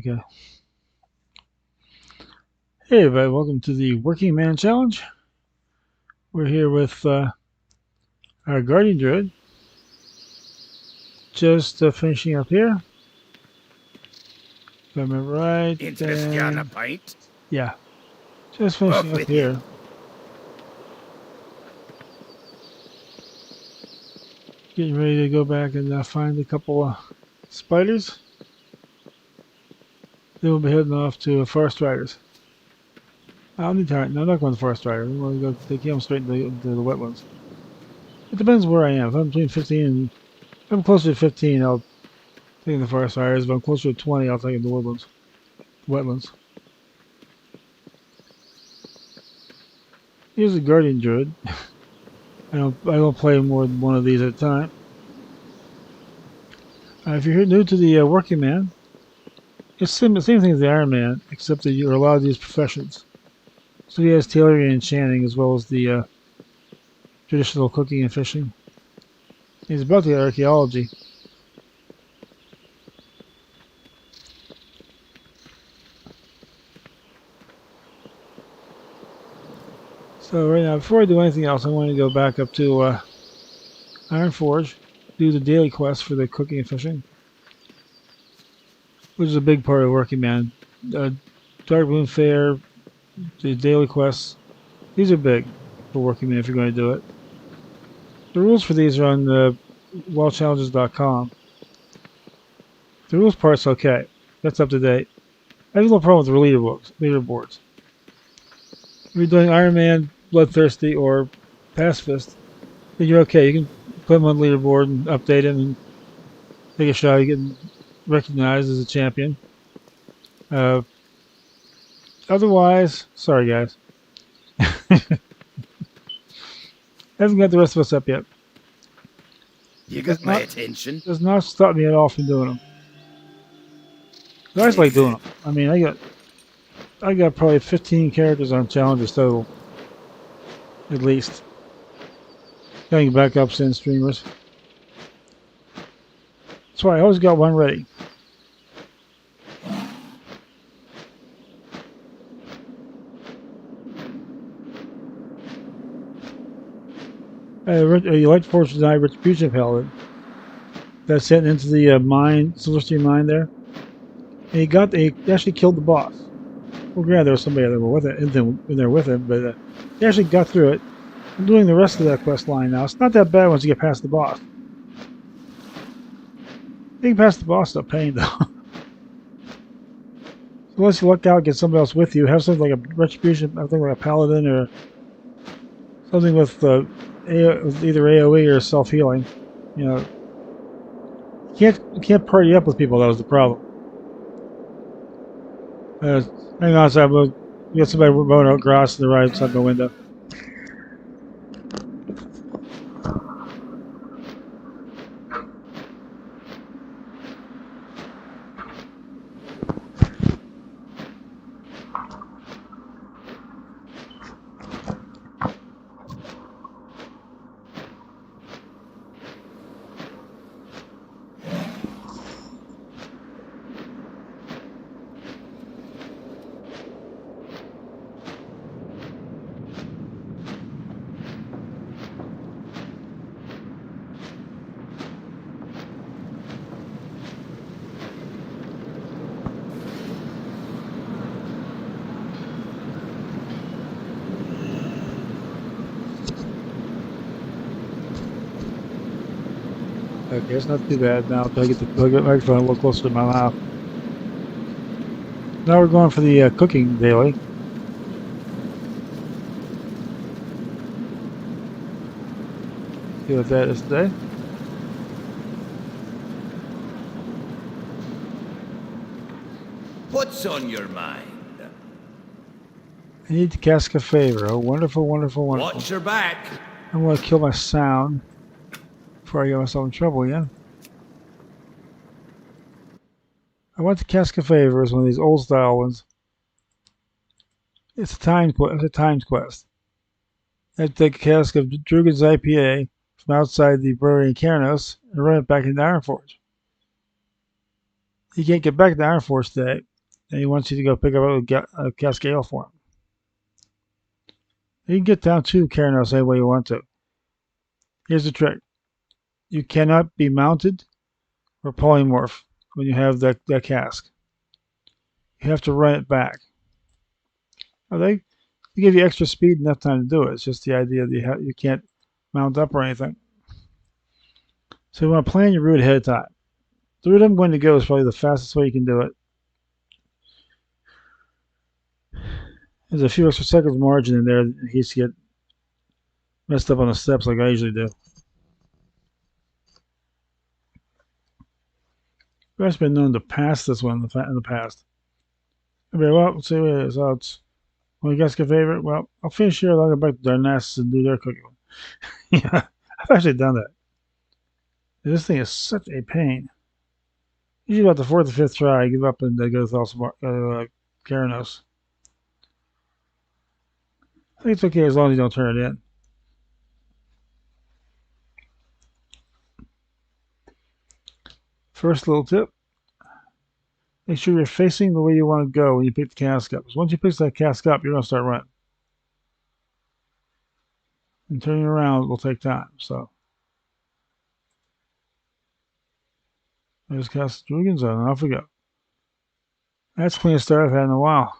Okay. Hey, everybody. Welcome to the Working Man Challenge. We're here with our Guardian Druid. Just finishing up here. If I remember right. Interest you on a pint? Yeah. Just finishing Off up with here. you. Getting ready to go back and find a couple of spiders. Then we'll be heading off to Forest Riders. I'll need to. No, I'm not going to Forest Riders. I'm going to go take him straight into the wetlands. It depends where I am. If I'm between 15 and if I'm closer to 15, I'll take the Forest Riders. If I'm closer to 20, I'll take the woodlands. Wetlands. Here's a Guardian Druid. I don't play more than one of these at a time. If you're new to the Working Man, it's the same thing as the Iron Man, except that you're allowed to use professions. So he has tailoring and enchanting as well as the traditional cooking and fishing. He's about the archaeology. So right now, before I do anything else, I want to go back up to Ironforge, do the daily quest for the cooking and fishing, which is a big part of Working Man. Darkmoon Fair, the daily quests, these are big for Working Man if you're going to do it. The rules for these are on wildchallenges.com. The rules part's okay. That's up to date. I have no problem with the leaderboards. If you're doing Iron Man, Bloodthirsty, or Pacifist, then you're okay. You can put them on the leaderboard and update them and take a shot at getting recognized as a champion. Otherwise, sorry guys. Haven't got the rest of us up yet. You got my attention. Does not stop me at all from doing them. I just like doing them. I mean, I got probably 15 characters on challenges total, at least. Getting backups and streamers. That's why I always got one ready. Elite Force Denied Retribution Paladin. That's sent into the mine, Silverstein mine there. And he actually killed the boss. Well, granted, there was somebody that were with it, in there with him, but he actually got through it. I'm doing the rest of that quest line now. It's not that bad once you get past the boss. Getting past the boss is a pain, though. Unless you luck out, get somebody else with you, have something like a retribution, something like a paladin, or something with either AOE or self-healing. You know, you can't party up with people. That was the problem. Hang on a second. We'll get somebody mowing out grass to the right outside the window. Okay, it's not too bad now until I get the microphone a little closer to my mouth. Now we're going for the cooking daily. See what that is today. What's on your mind? I need to cast a favor. Oh, wonderful, wonderful, wonderful. Watch your back. I'm going to kill my sound before I get myself in trouble again. I want to cast a favor as one of these old style ones. It's a times quest. I have to take a cask of Drugan's IPA from outside the brewery in Carnos and run it back into Ironforge. You can't get back to Ironforge today. and he wants you to go pick up a Cascale for him. You can get down to Keranos any way you want to. Here's the trick: you cannot be mounted or polymorph when you have that cask. You have to run it back. Now they give you extra speed, enough time to do it. It's just the idea that you can't mount up or anything. So you want to plan your route ahead of time. The route I'm going to go is probably the fastest way you can do it. There's a few extra seconds margin in there in case you get messed up on the steps like I usually do. I've been known to pass this one in the past. Okay, well, let's see what it is. Oh, it's well, you guys get favorite. Well, I'll finish here. I'll go back to Darnassus and do their cookie one. Yeah, I've actually done that. This thing is such a pain. Usually about the fourth or fifth try, I give up and I go with Keranos. I think it's okay as long as you don't turn it in. First little tip: make sure you're facing the way you want to go when you pick the cask up. Because once you pick that cask up, you're going to start running. And turning around will take time. So there's Castle Drugan Zone, and off we go. That's the cleanest start I've had in a while.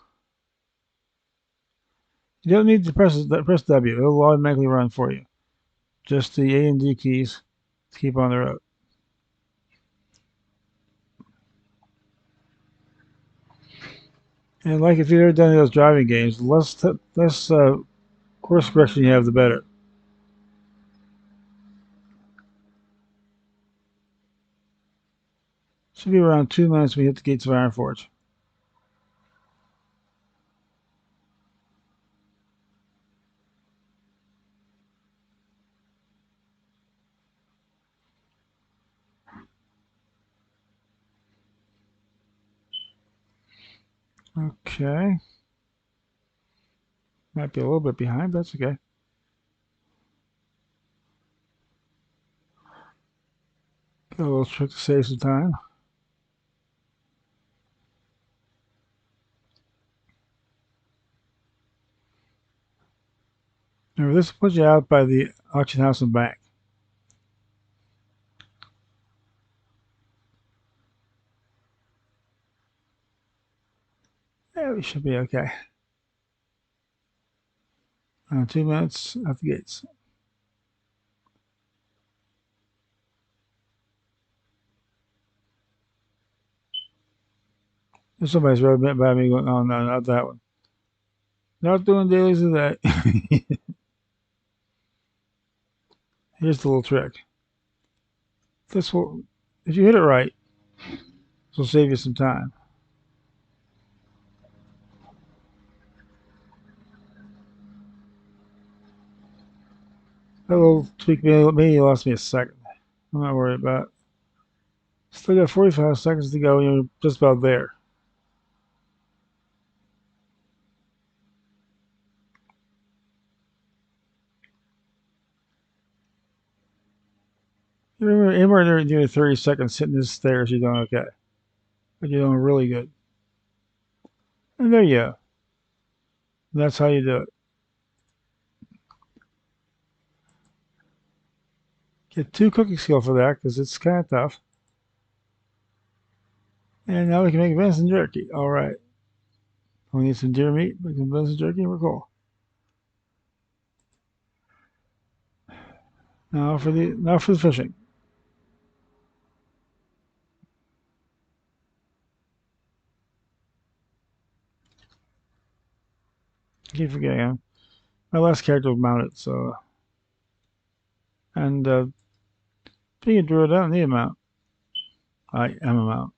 You don't need to press W. It'll automatically run for you. Just the A and D keys to keep on the road. And like if you've ever done those driving games, the less course correction you have, the better. Should be around 2 minutes when we hit the gates of Ironforge. Okay. Might be a little bit behind, but that's okay. Got a little trick to save some time. Remember, this will put you out by the auction house and bank. Yeah, we should be okay. 2 minutes at the gates. If somebody's right by me going, oh no, not that one. Not doing dailies today. Here's the little trick. This will, if you hit it right, this will save you some time. That little tweak maybe lost me a second. I'm not worried about it. Still got 45 seconds to go, and you're just about there. You're anywhere near 30 seconds hitting this stairs, you're doing okay. But you're doing really good. And there you go. That's how you do it. Get 2 cooking skill for that because it's kind of tough. And now we can make venison jerky. All right. We need some deer meat. We can venison jerky. We're cool. Now for the fishing. I keep forgetting. My last character was mounted, so and being a druid, I don't need a mount. I am a mount.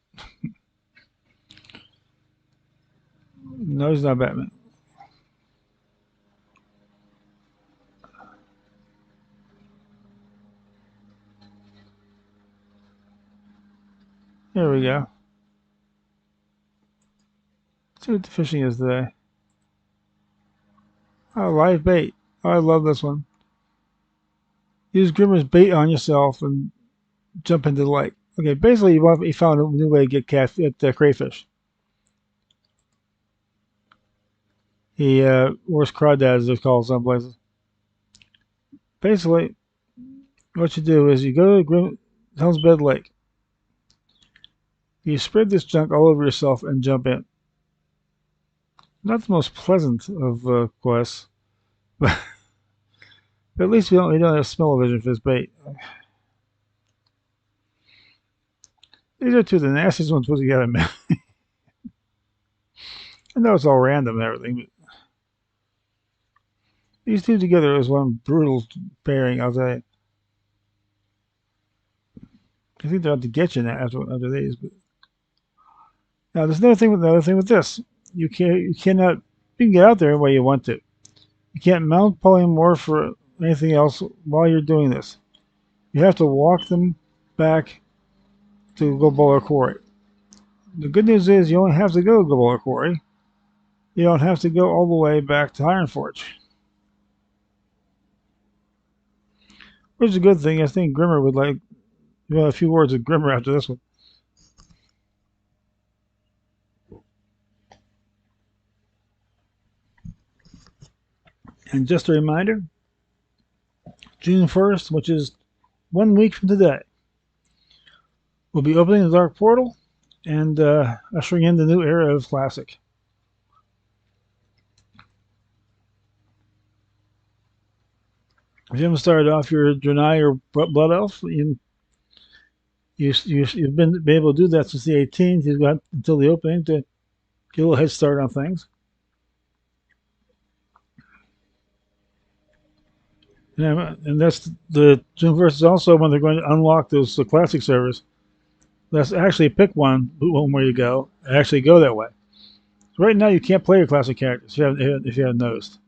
No, he's not Batman. There we go. Let's see what the fishing is today. Oh, live bait. Oh, I love this one. Use Grimmer's bait on yourself and jump into the lake. Okay, basically you found a new way to get crayfish. He or crawdad as they're called some places. Basically, what you do is you go to Helm's Bed Lake. You spread this junk all over yourself and jump in. Not the most pleasant of quests, but at least we don't have smell vision for this bait. These are two of the nastiest ones put together, man. I know it's all random and everything, but these two together is one brutal pairing, I'll tell you. I think they're out to get you now after these. But now there's another thing with this. You cannot you can get out there any way you want to. You can't mount polymorph or anything else while you're doing this. You have to walk them back to Global Quarry. The good news is you only have to go to Global Quarry. You don't have to go all the way back to Ironforge. Which is a good thing. I think Grimmer would like a few words of Grimmer after this one. And just a reminder, June 1st, which is 1 week from today, we'll be opening the Dark Portal and ushering in the new era of Classic. If you haven't started off your Draenei or Blood Elf, you've been able to do that since the 18th. You've got until the opening to get a little head start on things. And that's the June 1st is also when they're going to unlock those classic servers. Let's actually pick one where you go and actually go that way. So right now you can't play your classic characters if you haven't noticed.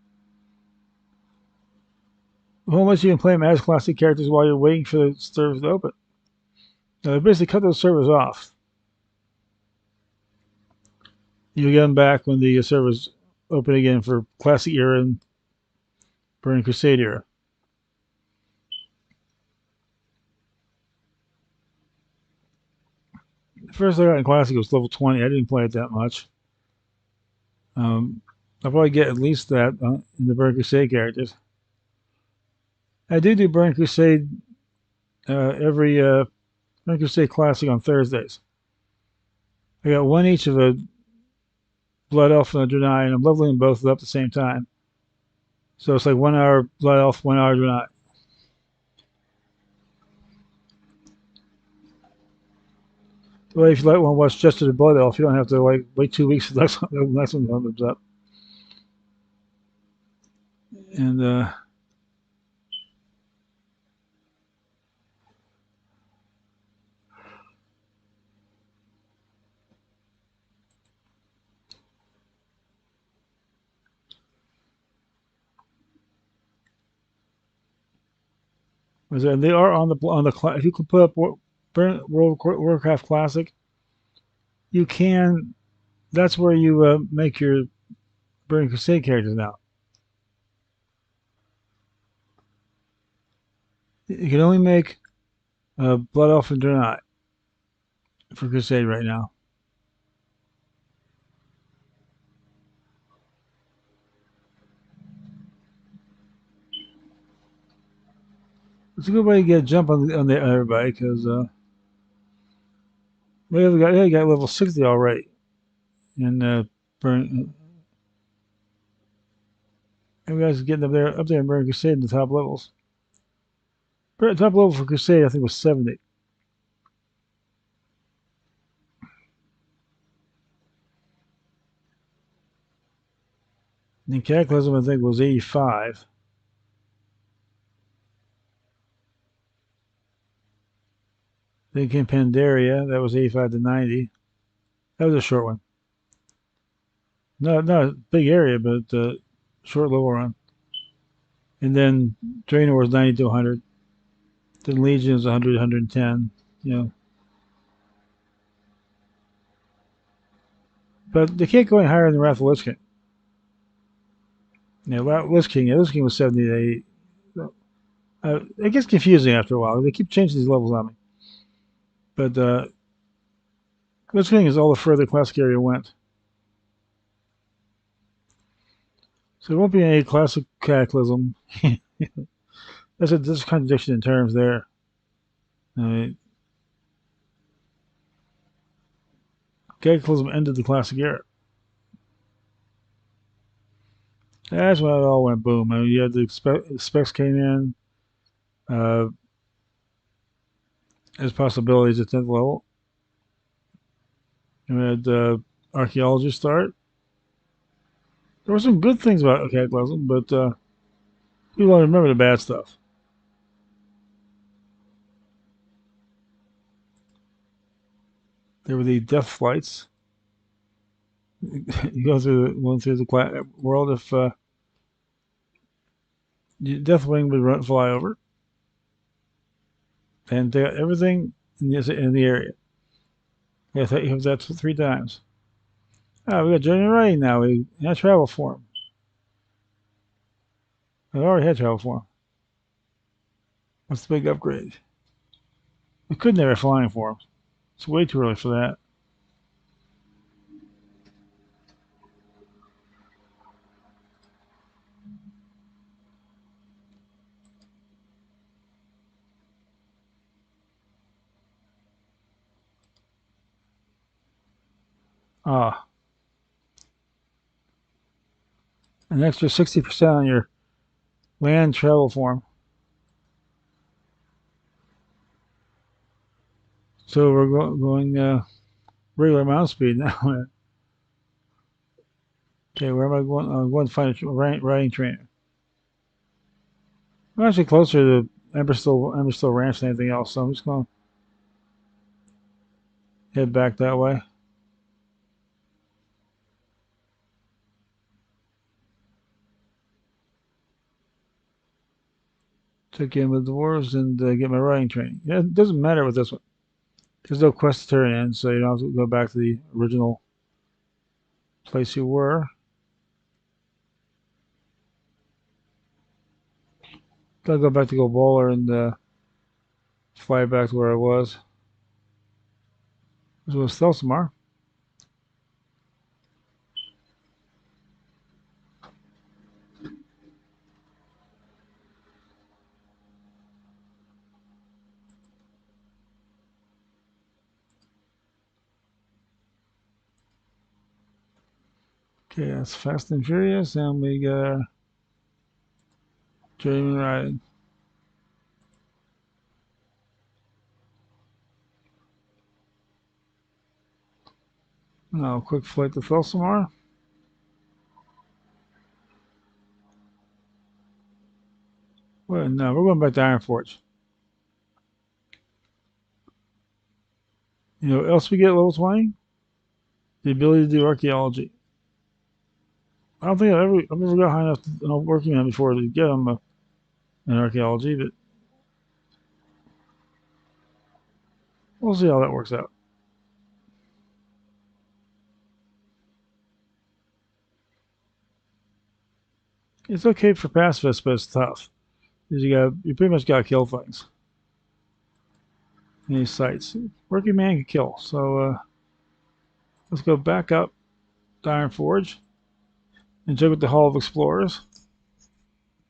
Unless you can play them as classic characters while you're waiting for the servers to open. Now they basically cut those servers off. You get them back when the servers open again for Classic era and Burning Crusade era. The first I got in Classic was level 20. I didn't play it that much. I'll probably get at least that in the Burning Crusade characters. I do Burning Crusade every Burning Crusade Classic on Thursdays. I got one each of a Blood Elf and a Draenei, and I'm leveling them both up at the same time. So it's like 1 hour Blood Elf, 1 hour Draenei. Well, if you like one watch just to the Blood Elf, you don't have to wait 2 weeks for the next one comes up. And they are on the if you can put up World Warcraft Classic, you can. That's where you make your Burning Crusade characters now. You can only make Blood Elf and Draenei for Crusade right now. It's a good way to get a jump on everybody because we got level 60 already in Burning. Everybody's getting up there in Burning Crusade in the top levels. Top level for Crusade I think was 70. And Cataclysm I think was 85. Then came Pandaria, that was 85 to 90. That was a short one. Not a big area, but short level run. And then Draenor was 90 to 100. Then Legion was 100, 110. You know, but they can't go any higher than Wrath of Lich King. Yeah, Lich King was 70 to 80. It gets confusing after a while. They keep changing these levels on me. But Lich King is all the further classic area went. So there won't be any classic cataclysm. That's a contradiction in terms there. I mean, cataclysm ended the classic era. That's when it all went boom. I mean, you had the specs came in uh, as possibilities at 10th level. We had archaeology start. There were some good things about cataclysm, but people don't remember the bad stuff. There were the death flights. You go through the world if Deathwing would fly over and they got everything in the area. Yeah, he was that 3 times. Oh, we got Journey Rain now. We had travel form. I already had travel form. What's the big upgrade? We could never flying form. It's way too early for that. Ah, an extra 60% on your land travel form. So we're going regular mouse speed now. Okay, where am I going? I'm going to find a riding trainer. I'm actually closer to Emberstone Ranch than anything else, so I'm just going to head back that way. Check in with the dwarves and get my riding training. Yeah, it doesn't matter with this one. There's no quest to turn in, so you don't have to go back to the original place you were. Gotta go back to Go Bowler and fly back to where I was. This was Thelsamar. Okay, that's Fast and Furious, and we got Dreaming Riding. Now, quick flight to Thelsamar. Well, no, we're going back to Iron Forge. You know, else we get level 20? The ability to do archaeology. I don't think I've ever got high enough working on before to get them in archaeology, but we'll see how that works out. It's okay for pacifists, but it's tough. You pretty much gotta kill things in these sites. Working man can kill, so let's go back up to Iron Forge and check with the Hall of Explorers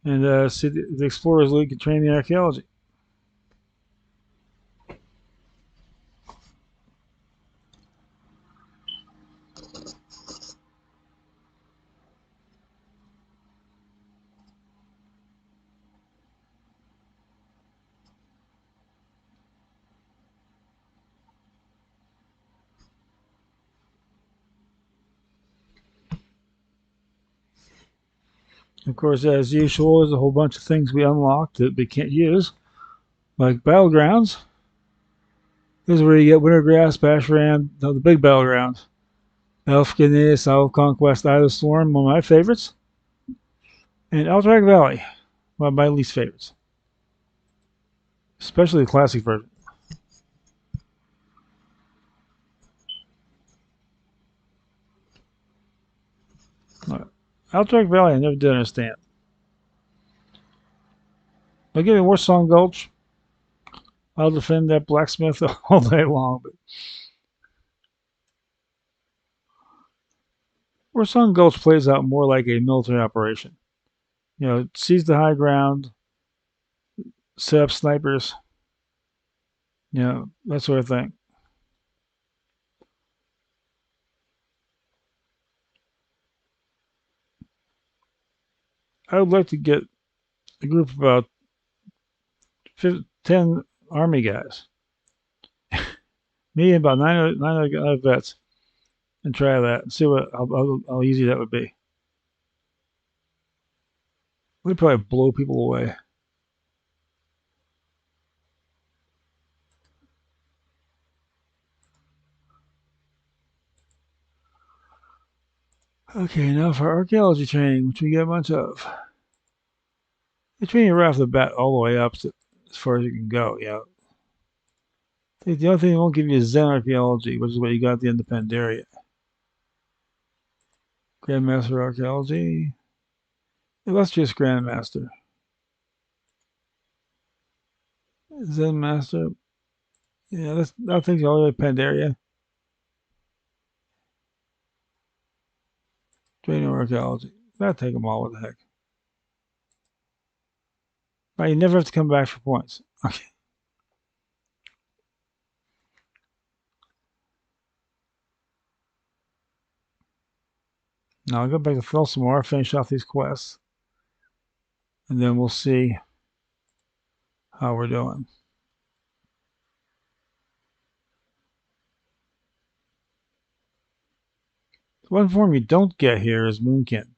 and see the Explorers League can train the archaeology. Of course, as usual, there's a whole bunch of things we unlocked that we can't use, like battlegrounds. This is where you get Wintergrass, Bashran, the big battlegrounds. Elfkinis, Isle Conquest, Isle of Storm, one of my favorites. And Alterac Valley, one of my least favorites. Especially the classic version. Alterac Valley, I never did understand. I'll give you more Song Gulch. I'll defend that blacksmith all day long. But Where Sun Gulch plays out more like a military operation. Seize the high ground, set up snipers, that sort of thing. I would like to get a group of about 10 army guys, me and about nine other vets, and try that and see how easy that would be. We'd probably blow people away. Okay, now for archaeology training, which we get a bunch of. The training right off the bat all the way up to as far as you can go. The only thing they won't give you is Zen archaeology, which is what you got at the end of Pandaria. Grandmaster archaeology. Illustrious Grandmaster. Zen Master. Yeah, that thing's all the way to Pandaria. Training archaeology. That'll take them all. What the heck? Right, you never have to come back for points. Okay. Now I'll go back to Felsamore, finish off these quests, and then we'll see how we're doing. One form you don't get here is Moonkin.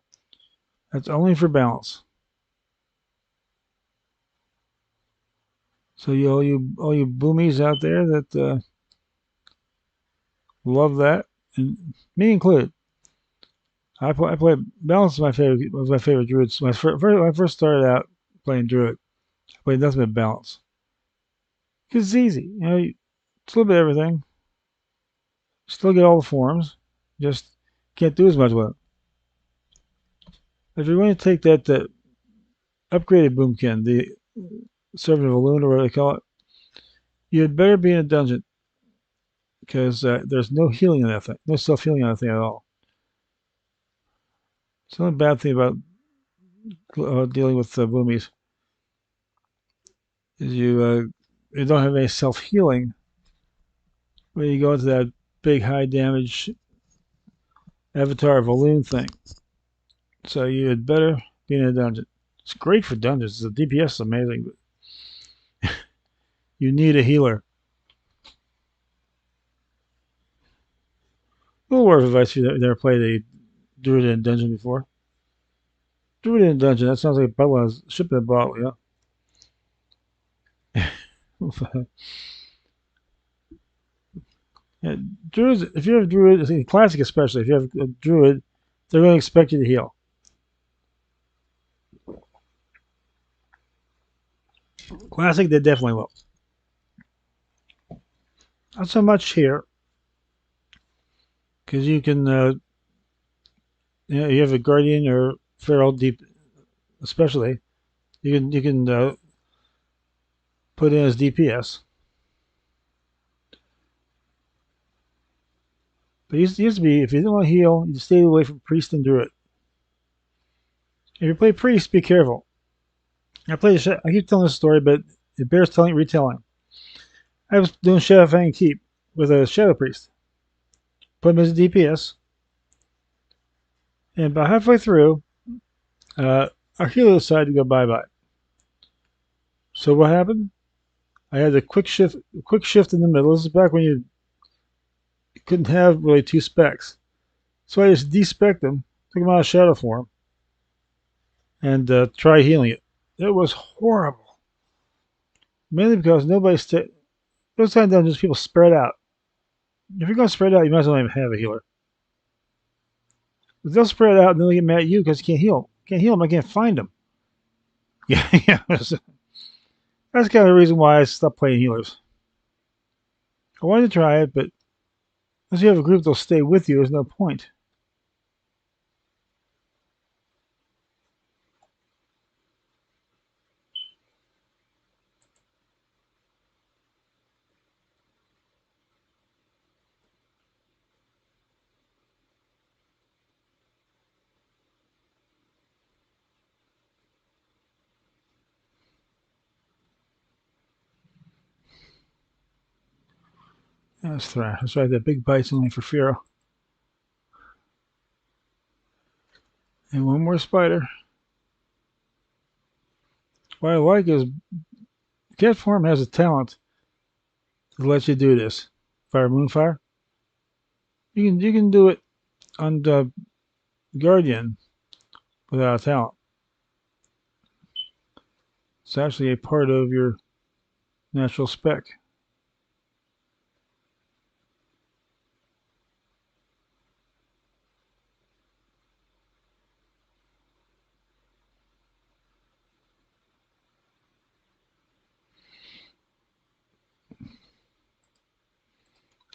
That's only for balance. So all you boomies out there that love that, and me included. I play balance is my favorite was my favorite druids. When I first started out playing druid, I played nothing but balance because it's easy. It's a little bit of everything. Still get all the forms, just can't do as much with it. If you're going to take that upgraded boomkin, the servant of Elune or whatever they call it, you had better be in a dungeon because there's no healing in that thing, no self healing on that thing at all. It's the only bad thing about dealing with boomies is you don't have any self healing when you go into that big high damage avatar of Elune thing. So you had better be in a dungeon. It's great for dungeons. The DPS is amazing, but you need a healer. A little word of advice if you never played a Druid in a dungeon before. Druid in a dungeon, that sounds like a bottle of ship in a bottle, yeah. Yeah, druids, if you have a druid, in classic especially, if you have a druid, they're going to expect you to heal. Classic, they definitely will. Not so much here, because you can, you have a guardian or feral deep, especially. You can put in as DPS. But it used to be if you didn't want to heal, you stay away from priest and druid. If you play priest, be careful. I keep telling this story, but it bears retelling. I was doing Shadowfang Keep with a Shadow Priest. Put him as a DPS, and about halfway through, our healer decided to go bye bye. So what happened? I had a quick shift in the middle. This is back when you couldn't have really two specs. So I just despec'd him, took him out of shadow form, and tried healing it. It was horrible. Mainly because those kind of dungeons, people spread out. If you're going to spread out, you might as well even have a healer. But they'll spread out and they'll get mad at you because you can't heal. Can't heal them. I can't find them. Yeah, yeah. That's kind of the reason why I stopped playing healers. I wanted to try it, but unless you have a group that'll stay with you, there's no point. That's thrash. That's right. That big bite's only for Firo. And one more spider. What I like is Cat Form has a talent to let you do this. Fire Moonfire. You can do it on the Guardian without a talent. It's actually a part of your natural spec.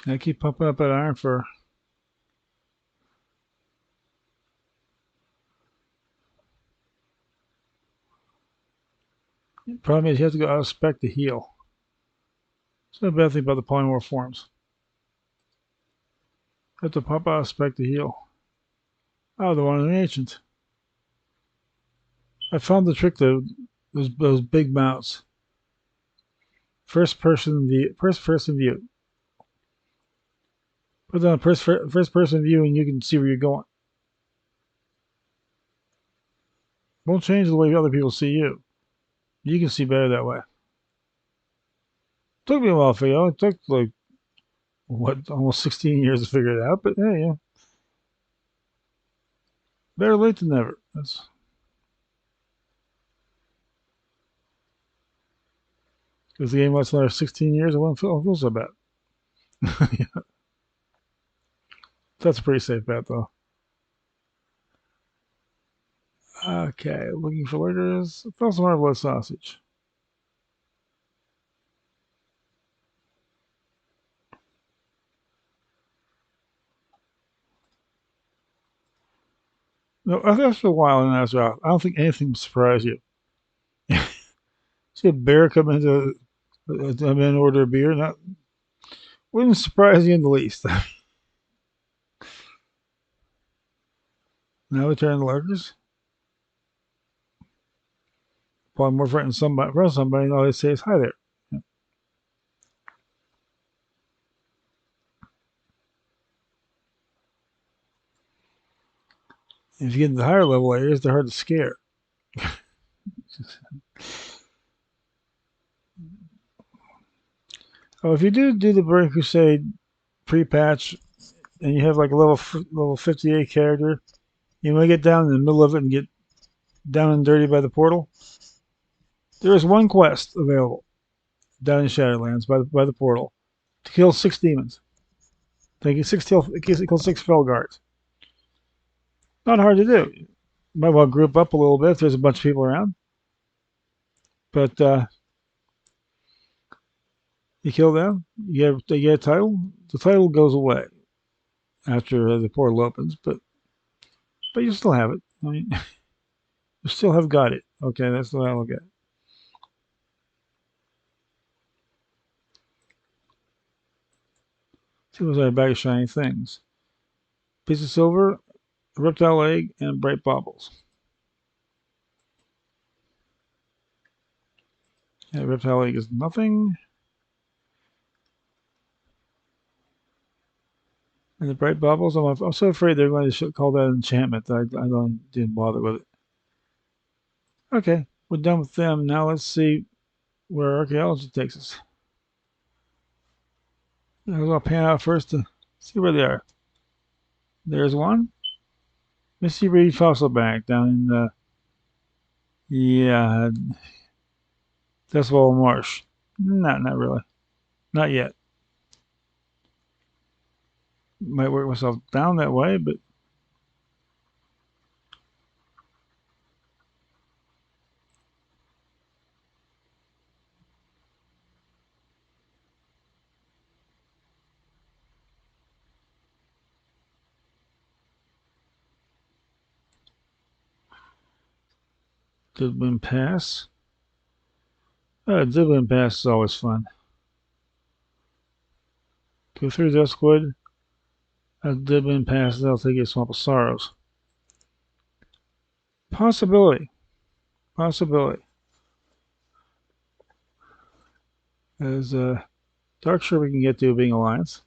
I keep pumping up that iron for. The problem is you have to go out of spec to heal. It's not a bad thing about the polymorph forms. You have to pop out of spec to heal. Oh, the one in the ancient. I found the trick to those big mounts. First person view. Put it on first person view and you can see where you're going. Won't change the way other people see you. You can see better that way. Took me a while to figure out. It took like almost 16 years to figure it out. But yeah, better late than never. That's because the game lasts another 16 years. It won't feel so bad. That's a pretty safe bet though. Okay, looking for lurkers. Throw some more blood sausage. No, after a while in Azeroth, I don't think anything will surprise you. See a bear come into a man order a beer, that wouldn't surprise you in the least. Now we turn to lurkers. Probably more frightened from somebody, and all they say is hi there. If you get into the higher level areas, they're hard to scare. Oh, if you do the Burning Crusade pre-patch and you have like a level 58 character, you want to get down in the middle of it and get down and dirty by the portal. There is one quest available down in Shadowlands by the portal to kill 6 demons. They get kill 6 Felguards. Not hard to do. You might want to group up a little bit if there's a bunch of people around. But you kill them, they get a title. The title goes away after the portal opens, but you still have it. I mean, you still have got it. Okay, that's the way I look at it. See what's our bag of shiny things. Piece of silver, a reptile egg, and bright baubles. Yeah, reptile egg is nothing. And the bright baubles, I'm so afraid they're going to call that enchantment that I didn't bother with it. Okay, we're done with them. Now let's see where archaeology takes us. I'll pan out first to see where they are. There's one. Misty Reed Fossil Bank down in the yeah, Decibel Marsh. Not really. Not yet. Might work myself down that way, but Didwin Pass. Didwin Pass is always fun. Go through Duskwood. Didwin Pass, that'll take you to Swamp of Sorrows. Possibility. Possibility. As Darkshire we can get to being alliance.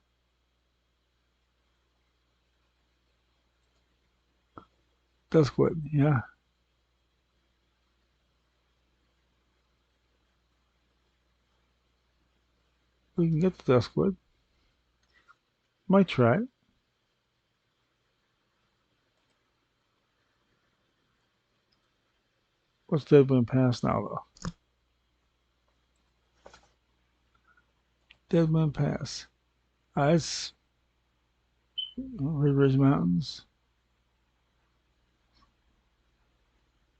Duskwood, yeah. We can get to Duskwood. Might try it. What's Deadwind Pass now, though? Deadwind Pass. It's Red Ridge Mountains.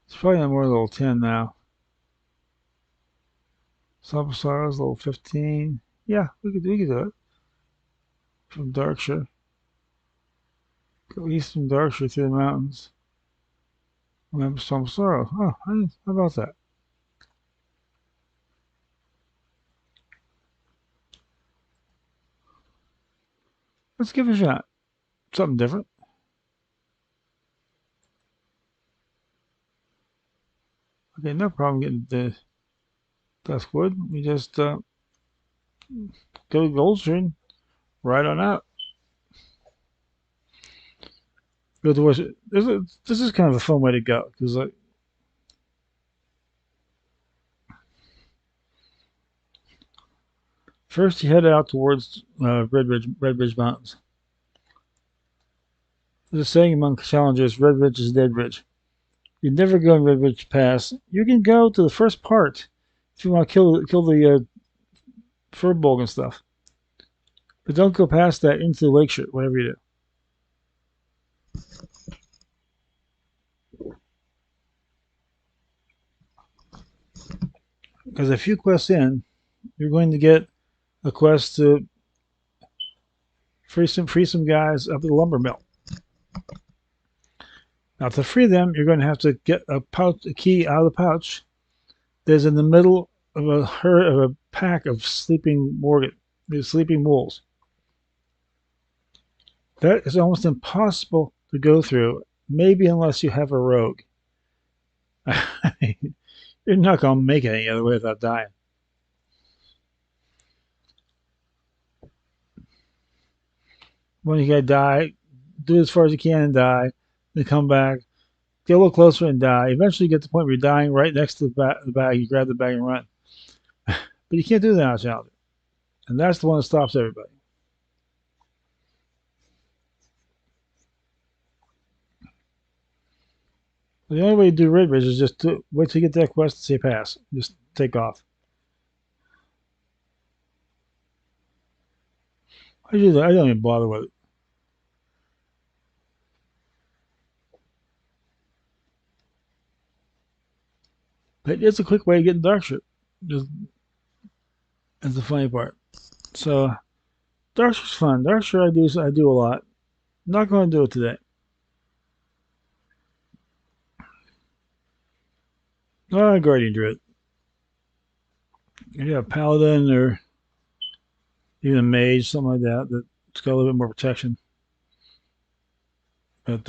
It's probably on more level 10 now. Subsaurus, level 15. Yeah, we could do it. From Darkshire. Go east from Darkshire through the mountains. Remember Subsaurus. Oh, how about that? Let's give it a shot. Something different. Okay, no problem getting the Duskwood. We just go to Goldstream, right on out. Go to West. This is kind of a fun way to go because like first you head out towards Red Ridge Mountains. There's a saying among challengers: "Red Ridge is dead ridge." You never go in Red Ridge Pass. You can go to the first part if you want to kill the Furbolg and stuff, but don't go past that into the Lakeshore, whatever you do. Because a few quests in, you're going to get a quest to free some guys up at the lumber mill. Now to free them, you're going to have to get a key out of the pouch. There's in the middle of a herd of a pack of sleeping sleeping wolves. That is almost impossible to go through, maybe unless you have a rogue. You're not going to make it any other way without dying. When you gotta die, do it as far as you can and die. Then come back, get a little closer and die. Eventually, you get to the point where you're dying right next to the bag. You grab the bag and run. But you can't do that on Challenger. And that's the one that stops everybody. The only way to do Red Ridge is just to wait till you get that quest and say pass. Just take off. I don't even bother with it. But it's a quick way to get in Darkshire. Just, that's the funny part. So Darkshire's fun. Darkshire I do a lot. Not going to do it today. Guardian Druid. Yeah, Paladin or even a Mage, something like that. That's got a little bit more protection. But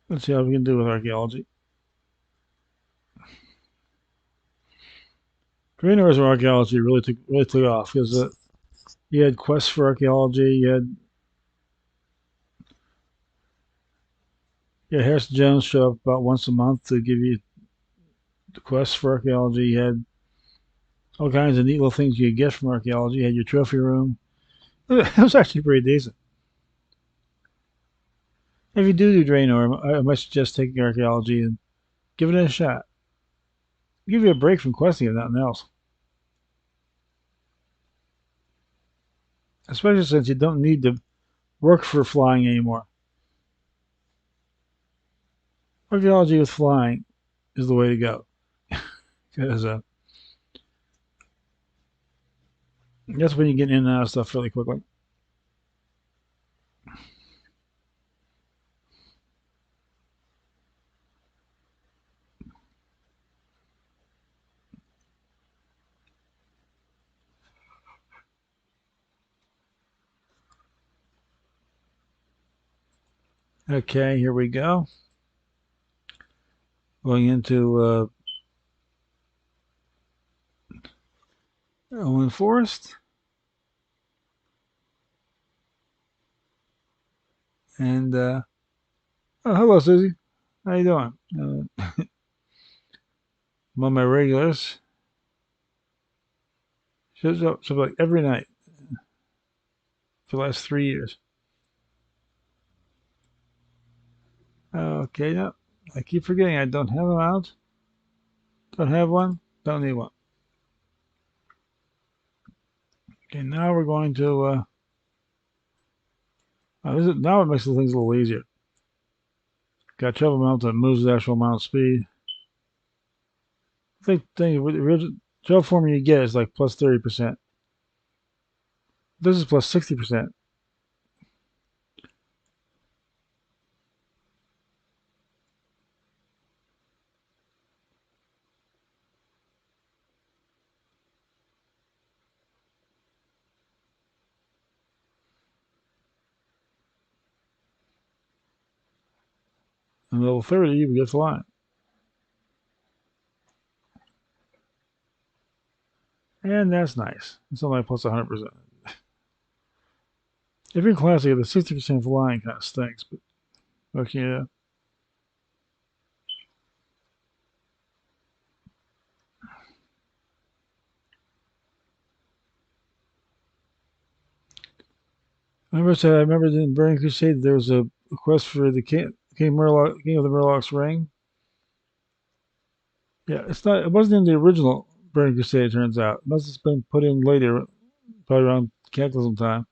let's see how we can do with archaeology. Green Earth archaeology really took off because you had quests for archaeology. Harrison Jones show up about once a month to give you the quests for archaeology. You had all kinds of neat little things you could get from archaeology. You had your trophy room. It was actually pretty decent. If you do Draenor, I might suggest taking archaeology and give it a shot. Give you a break from questing and nothing else. Especially since you don't need to work for flying anymore. Archaeology with flying is the way to go. Because that's when you get in and out of stuff really quickly. Okay, here we go. Going into Owen Forest. And oh, hello, Susie. How you doing? One of my regulars shows up so like every night for the last 3 years. Okay, no, I keep forgetting I don't have them out. Don't have one. Don't need one. Okay, now we're going to. Now it makes the things a little easier. Got travel amount that moves the actual amount of speed. With the original travel form you get is like plus 30%. This is plus 60%. And level 30, you get flying. And that's nice. It's only plus 100%. If you're classic, the 60% flying kind of stinks. But okay, yeah. I remember in Burning Crusade there was a quest for the King of the Murlocs ring. Yeah, it's not. It wasn't in the original Burning Crusade. It turns out it must have been put in later, probably around Cataclysm time.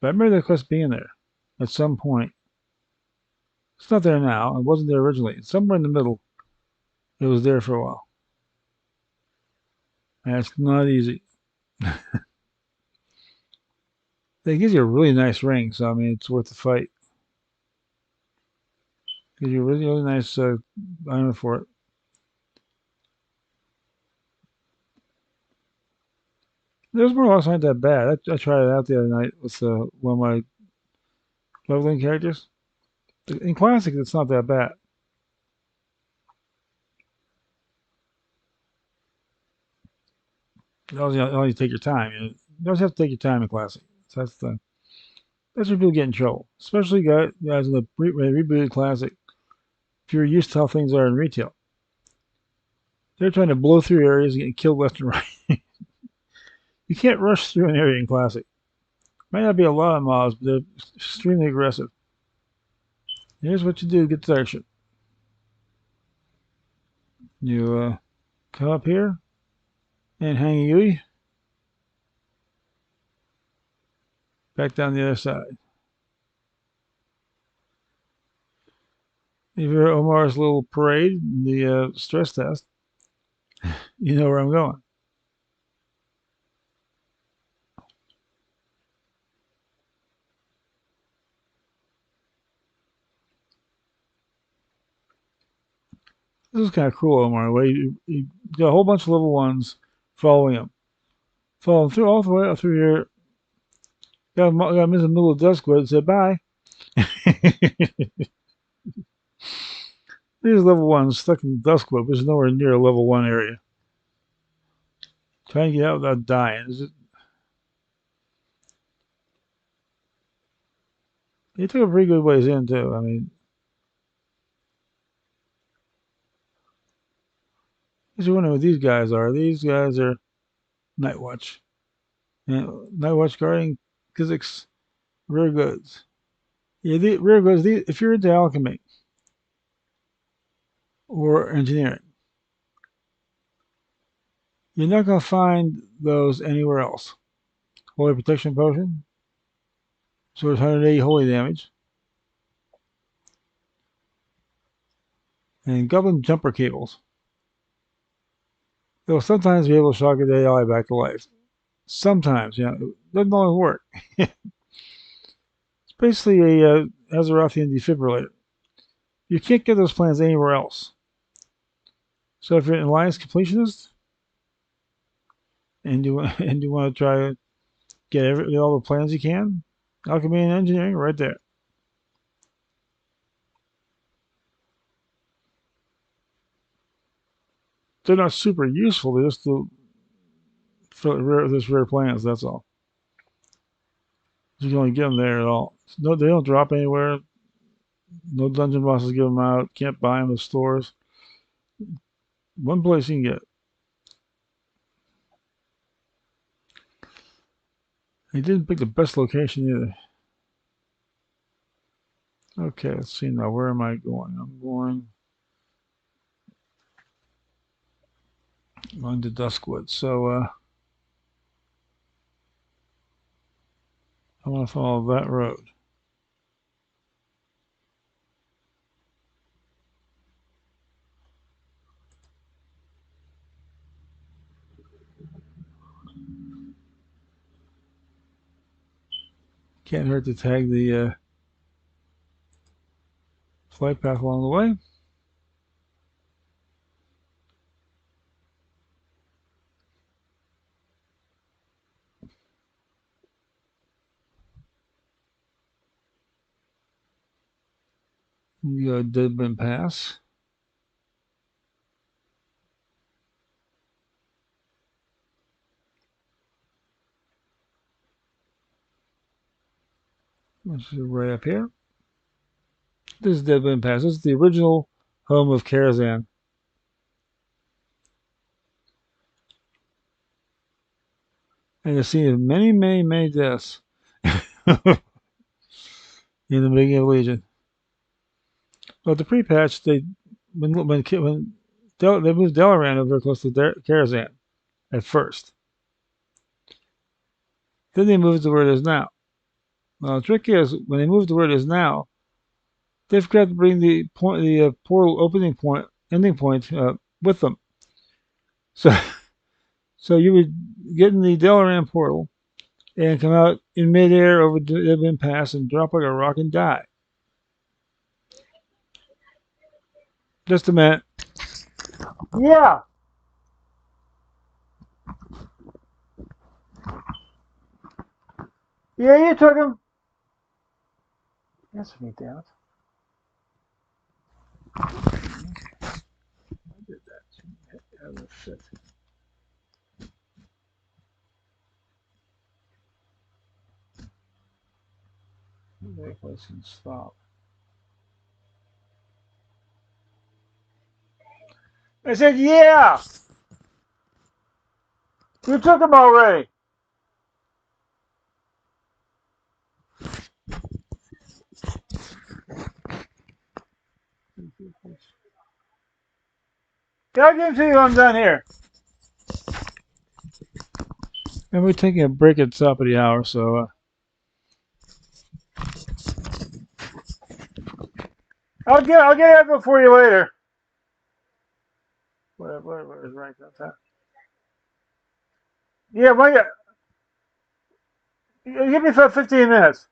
But I remember that quest being there at some point. It's not there now. It wasn't there originally. It's somewhere in the middle. It was there for a while. And it's not easy. They give you a really nice ring, so I mean it's worth the fight. Gives you a really nice item for it. Those Murlocs aren't that bad. I tried it out the other night with one of my leveling characters. In classic, it's not that bad. You take your time. You always have to take your time in classic. So that's where people get in trouble, especially guys in the rebooted classic. If you're used to how things are in retail, they're trying to blow through areas and getting killed left and right. You can't rush through an area in classic. Might not be a lot of mobs, but they're extremely aggressive. Here's what you do: get started. You come up here and hang a Yui back down the other side. If you're Omar's little parade, the stress test, you know where I'm going. This is kind of cool, Omar. Where you got a whole bunch of level ones following him, following through all the way up through here. Got him in the middle of Duskwood and said bye. These level ones stuck in Duskwood, which is nowhere near a level one area. Trying to get out without dying. He took a pretty good ways in too. I mean, you're wondering what these guys are. These guys are Night Watch. And Night Watch guarding physics, rare goods. Yeah, the rare goods. If you're into alchemy or engineering, you're not going to find those anywhere else. Holy protection potion, so it's 180 holy damage, and goblin jumper cables. They'll sometimes be able to shock a ally back to life. Sometimes, it doesn't always work. It's basically a Azerothian defibrillator. You can't get those plans anywhere else. So if you're an alliance completionist and you and you want to try to get all the plans you can, alchemy and engineering right there. They're not super useful. They're just There's rare planets. That's all. You can only get them there at all. No, they don't drop anywhere. No dungeon bosses give them out. Can't buy them in stores. One place you can get. They didn't pick the best location either. Okay, let's see now. Where am I going? I'm going to Duskwood. So I want to follow that road. Can't hurt to tag the flight path along the way. You go Deadman Pass. This is right up here. This is Deadman Pass. This is the original home of Karazhan. And the scene of many, many, many deaths in the beginning of Legion. But the pre-patch, when they moved Dalaran over close to Karazhan at first. Then they moved to where it is now. Now the trick is when they move to where it is now, they've got to bring the portal opening point, ending point with them. So, so you would get in the Dalaran portal and come out in midair over the Deadman Pass and drop like a rock and die. Just a minute. Yeah. Yeah, you took him. Answer me, damn it. I did that. Oh, shit. Maybe I can stop. I said, yeah. You took him already. I'll give it to you when I'm done here. And we're taking a break at the top of the hour, so I'll get it for you later. Whatever is right that time. Yeah, give me for 15 minutes.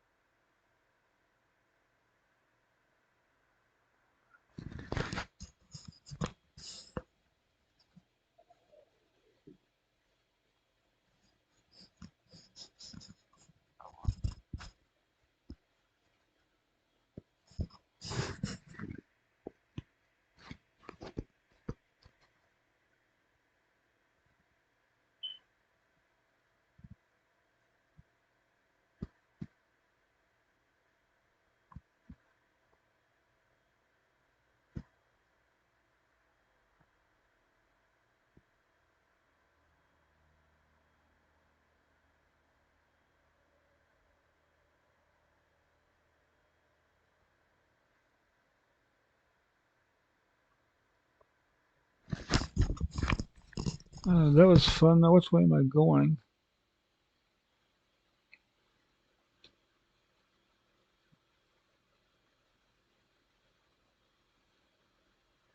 That was fun. Now, which way am I going?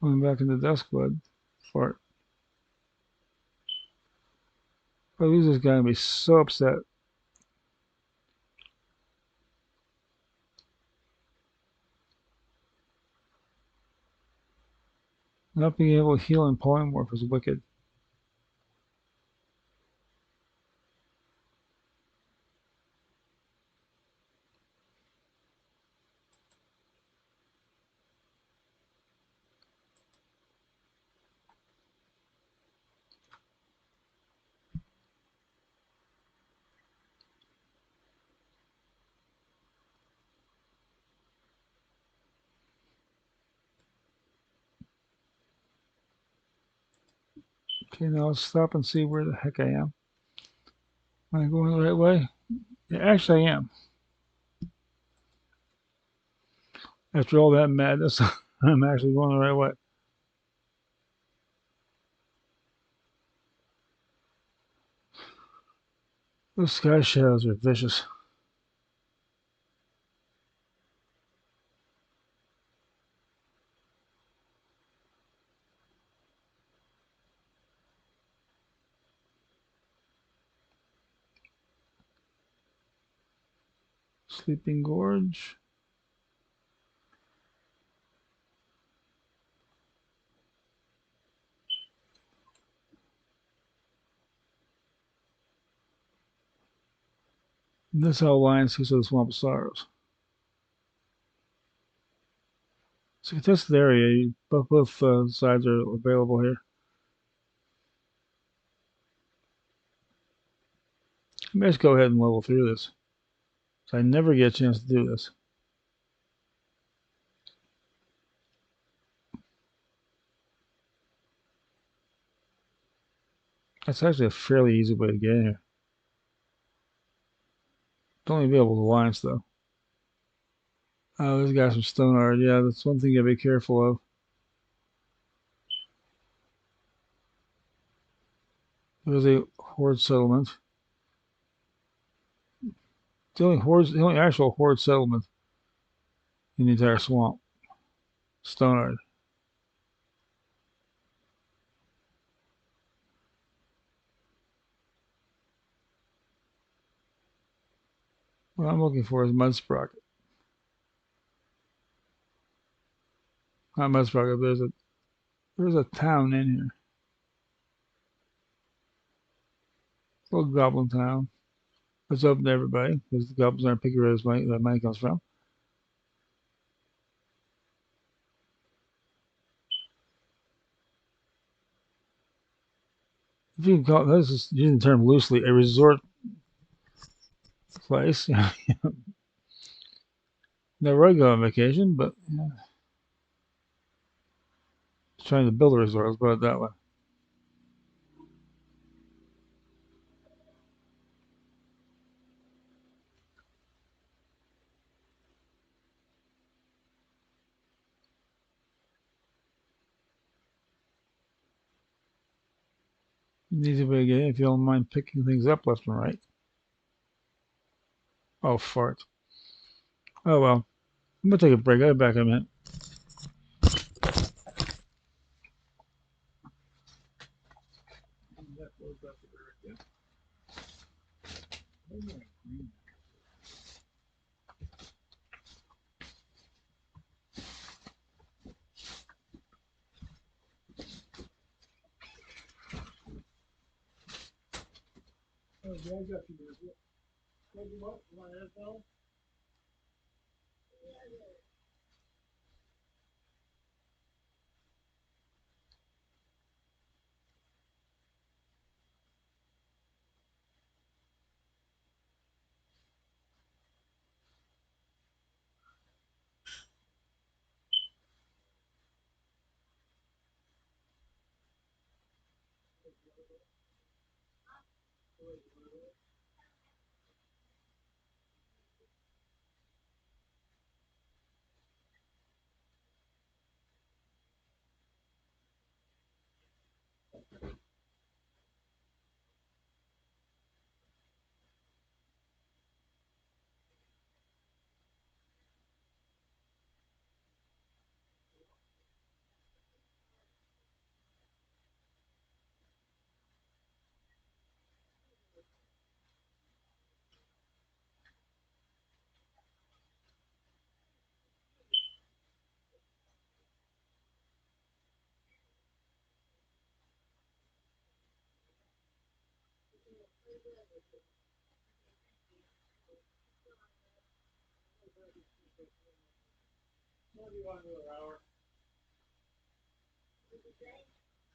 Going back into Duskwood. Fart. If I lose this guy, I'm going to be so upset. Not being able to heal and polymorph is wicked. Okay, now let's stop and see where the heck I am. Am I going the right way? Yeah, actually, I am. After all that madness, I'm actually going the right way. Those sky shadows are vicious. Sleeping Gorge. And this is how lions sees the Swamp of Sorrows. So contested area. Both sides are available here. Let's go ahead and level through this. So I never get a chance to do this. That's actually a fairly easy way to get in here. Don't be able to lines though. Oh, there's got some stone art. Yeah, that's one thing you gotta be careful of. There's a horde settlement. The only actual horde settlement in the entire swamp. Stone art. What I'm looking for is mud sprocket. Not mud sprocket. There's a town in here. Little goblin town. It's open to everybody because the goblins aren't picky where that money comes from. If you can call this is using the term loosely, a resort place. Never would go on vacation, but yeah, trying to build a resort. Let's put it that way. Needs to be a game if you don't mind picking things up left and right. Oh, fart. Oh, well. I'm going to take a break. I'll be back in a minute.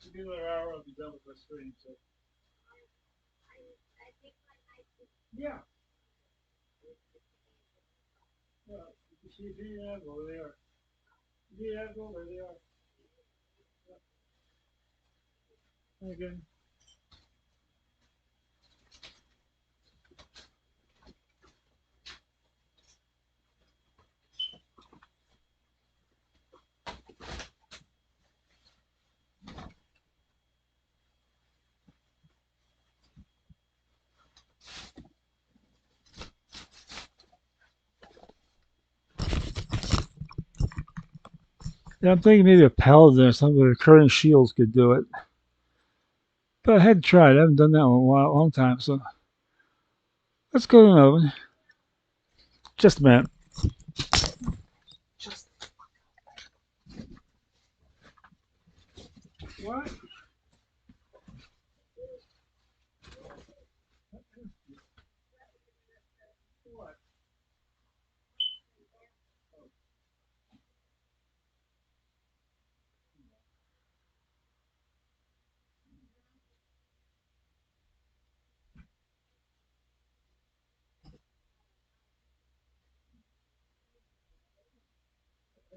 Give me another hour. I'll be done with my stream. So yeah, yeah. You see, where they are. Where they are. Okay. Yeah, I'm thinking maybe a paladin or some of the recurring shields could do it. But I had tried. I haven't done that in a while, long time. So let's go to an oven. Just a minute. What?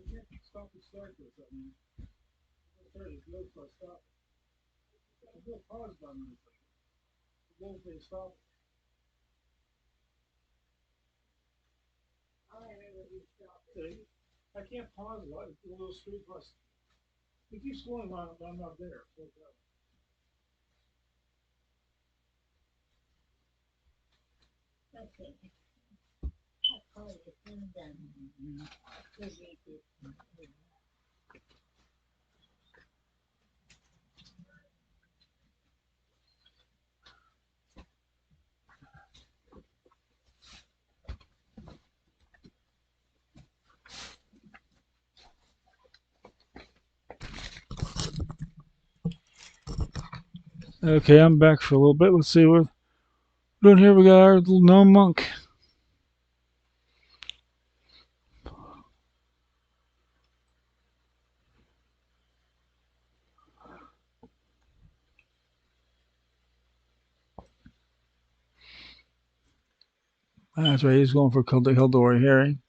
I can't stop and start this. I mean, start is good, so I stop. There's no pause button. The whole thing stop. See? I can't pause it. It's a little screen plus. It keeps going while I'm not there. So, okay, I'm back for a little bit. Let's see what we're doing here. We got our little gnome monk. That's right. He's going for Hildori Herring.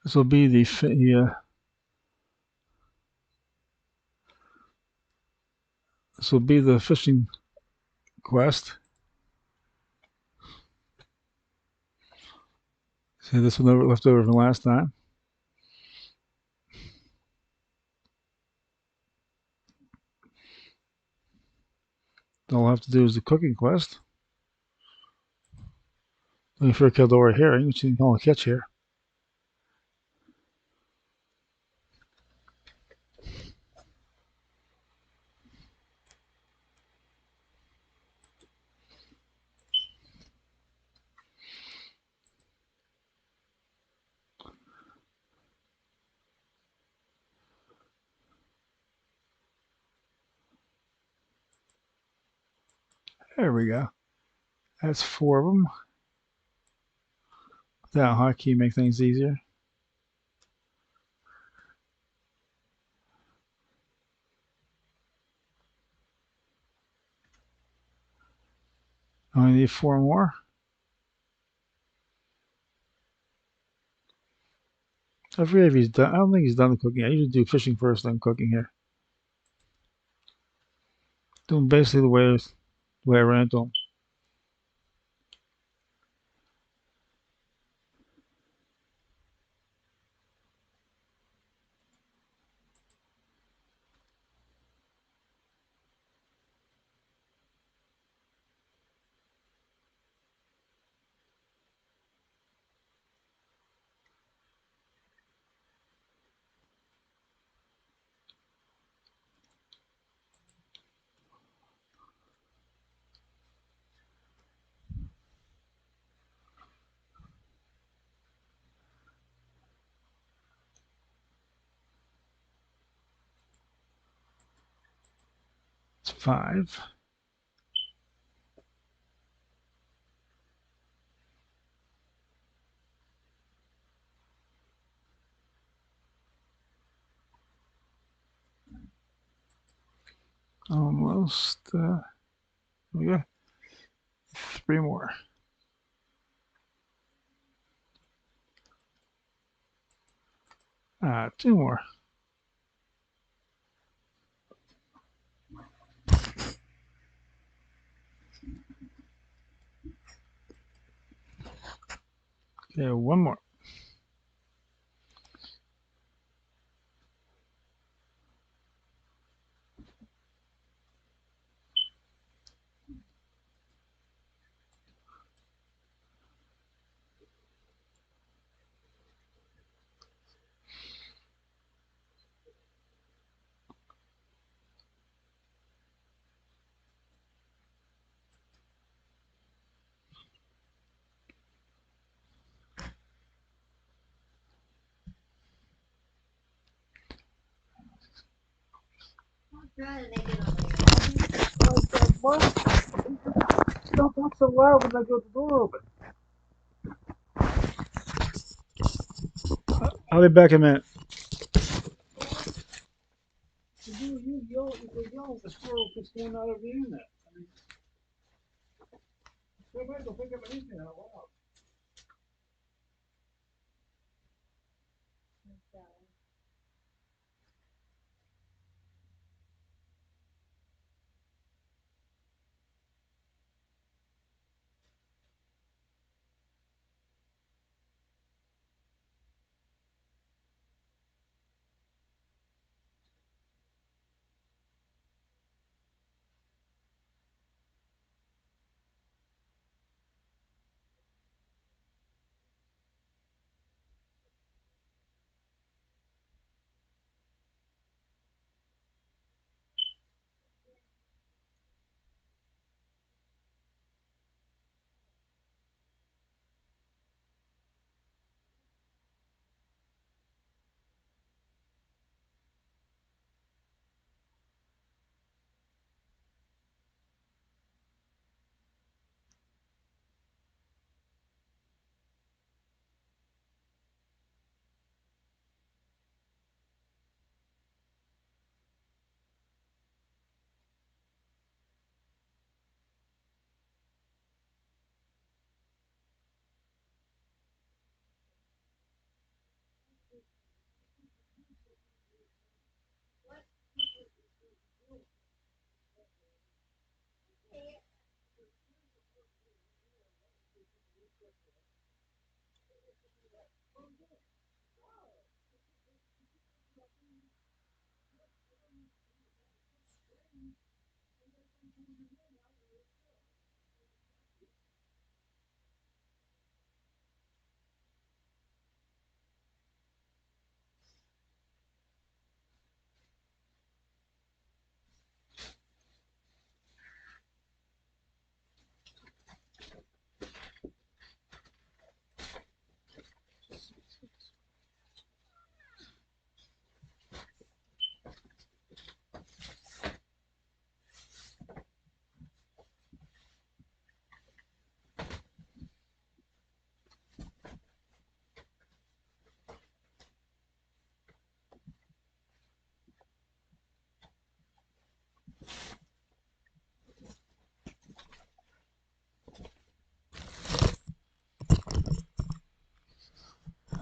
This will be this will be the fishing quest. See this one left over from last time. All I'll have to do is the cooking quest. Looking for a Kildori herring, which you can only catch here. There we go. That's 4 of them. That hotkey make things easier. I only need 4 more. I forget if he's done. I don't think he's done the cooking. I usually do fishing first, then cooking here. Doing basically the way I ran to him. It's 5. Almost. We got 3 more. 2 more. Okay, one more. Don't talk so loud when I got the door open. I'll be back in a minute. You yell, if they yell at the squirrel that's going out of the internet. I mean, they might go pick up anything out loud.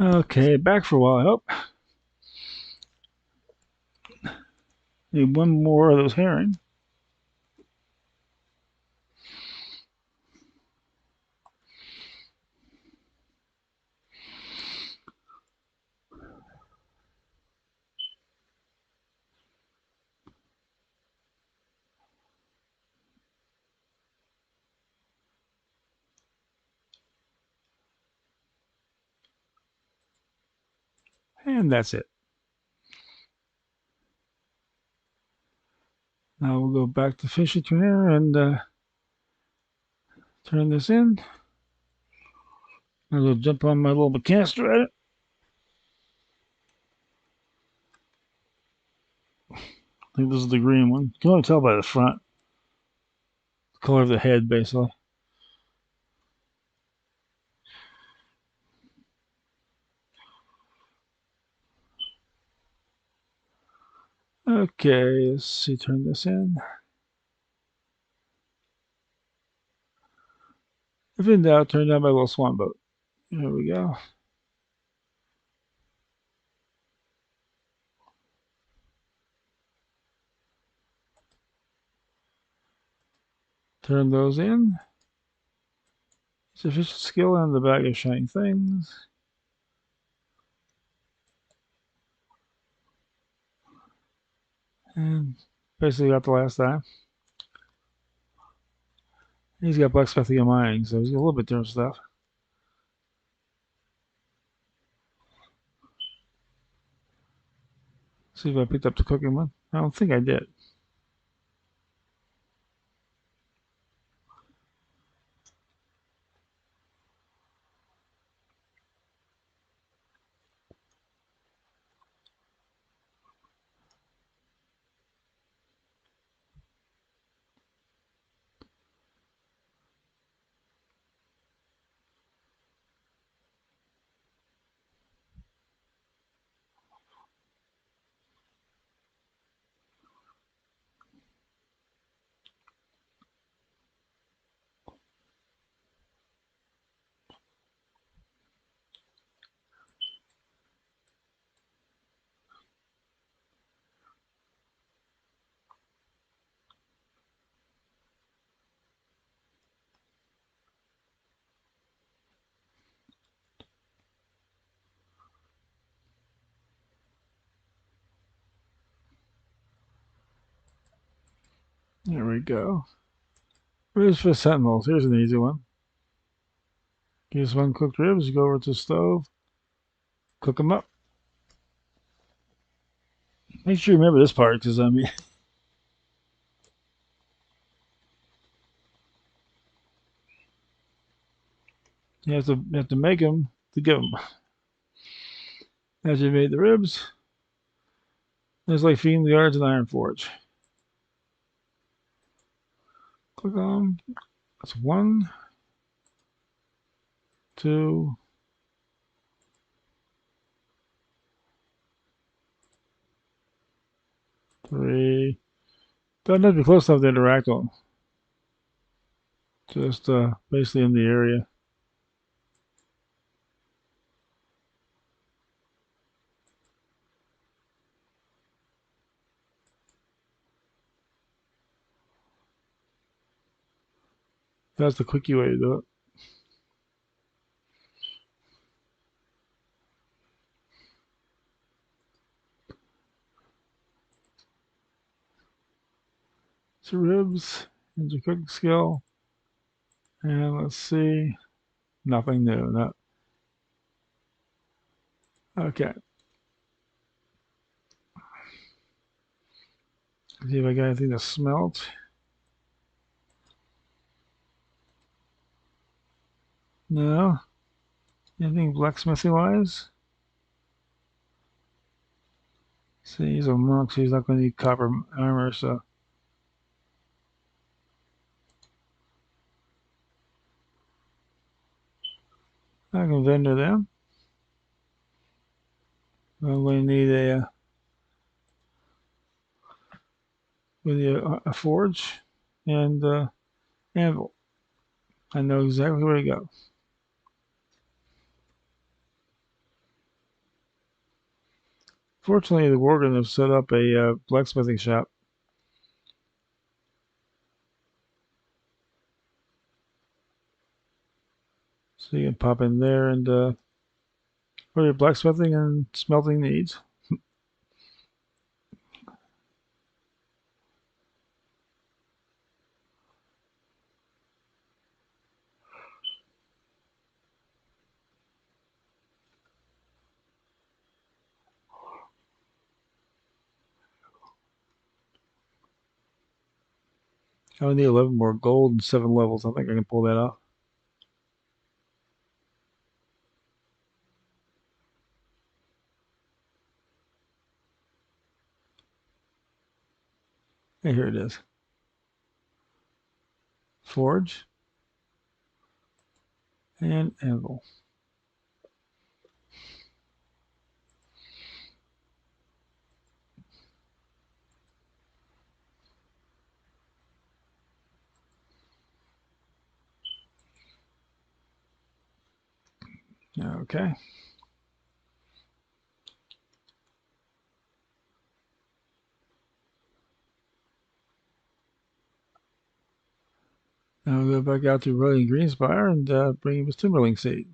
Okay, back for a while, I hope. Need one more of those herring. And that's it. Now we'll go back to Fishy Trainer and turn this in. I'll jump on my little canister at it. I think this is the green one. You can only tell by the front. The color of the head, basically. Okay, let's see, turn this in. If in doubt, turn down my little swan boat. There we go. Turn those in. Sufficient skill in the bag of shiny things. And basically got the last time. He's got blacksmithing and mining, so he's got a little bit different stuff. See if I picked up the cooking one. I don't think I did. There we go. Ribs for sentinels. Here's an easy one. Here's one cooked ribs. You go over to the stove, cook them up. Make sure you remember this part because I mean, you have to make them to give them. As you made the ribs, it's like feeding the yards in Iron Forge. Click on. That's 1, 2, 3. Doesn't have to be close enough to interact on. Just basically in the area. That's the quickie way to do it. So ribs, and your cooking skill. And let's see. Nothing new. No. Okay. See if I got anything to smelt. No. Anything blacksmithy wise? See, he's a monk, so he's not going to need copper armor, so. I can vendor them. I'm going to need a forge and anvil. I know exactly where to go. Fortunately, the Worgen have set up a blacksmithing shop. So you can pop in there and for your blacksmithing and smelting needs. I only need 11 more gold and 7 levels. I think I can pull that off. And here it is. Forge and anvil. Okay. Now we'll go back out to Rolling Greenspire and bring him his Timberling seed.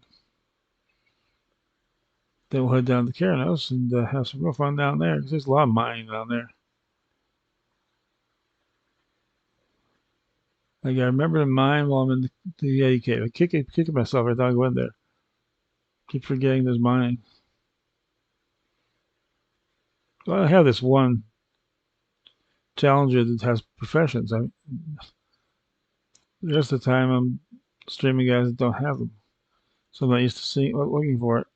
Then we'll head down to Keranos and have some real fun down there because there's a lot of mining down there. Like I remember the mine while I'm in the Yeti cave. I kicking myself every time I go in there. Keep forgetting there's mining. Well, I have this one challenger that has professions. The rest of the time I'm streaming guys that don't have them. So I'm not used to seeing looking for it.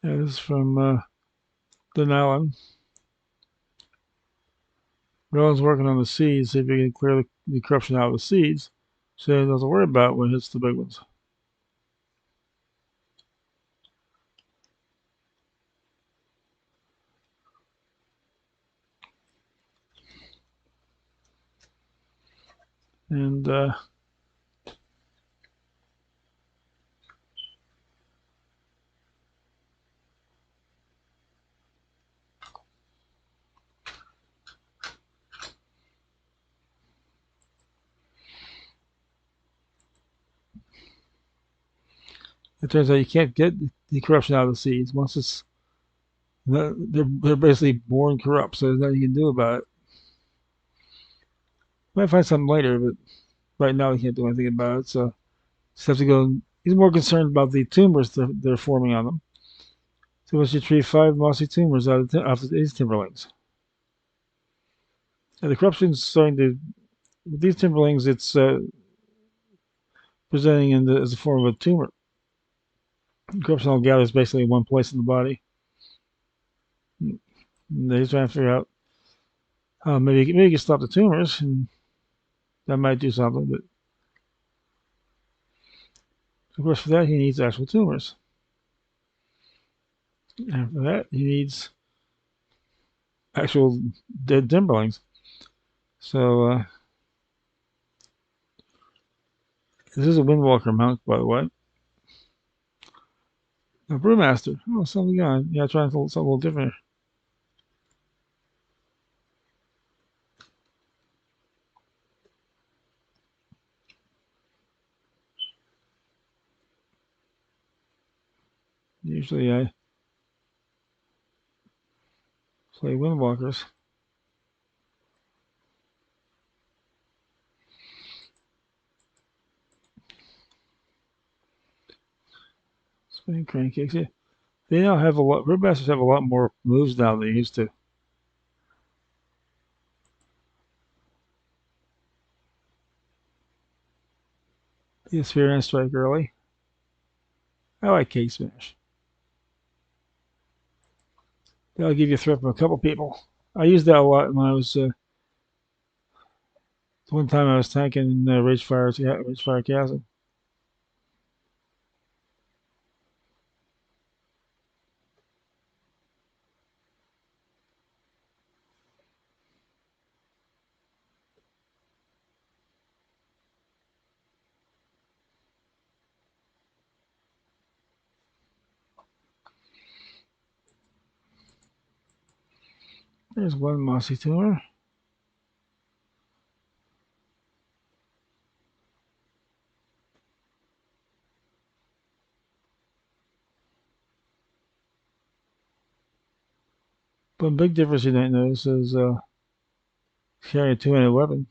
Yeah, this is from Denellen. Rowan's working on the seeds, see if he can clear the corruption out of the seeds, so he doesn't worry about it when it hits the big ones. And it turns out you can't get the corruption out of the seeds once it's they're basically born corrupt, so there's nothing you can do about it. Might find something later, but right now he can't do anything about it. So just have to go. He's more concerned about the tumors they're forming on them. So once you treat 5 mossy tumors out of these timberlings, and the corruption's starting to with these timberlings, it's presenting as a form of a tumor. Corruption all gathers basically in one place in the body. And he's trying to figure out how maybe you can stop the tumors, and that might do something. But of course, for that he needs actual tumors, and for that he needs actual dead timberlings. So this is a Windwalker monk, by the way. A brewmaster. Oh, something on. Yeah, trying something a little different. Usually I play Windwalkers. Spinning crankcakes. Yeah. They now have a lot. Brewmasters have a lot more moves now than they used to. The sphere and strike early. I like cake smash. That'll give you a threat from a couple people. I used that a lot when I was. One time I was tanking in Ridgefire Chasm. There's one mossy tumor. But big difference you didn't notice is carrying a two-handed weapon.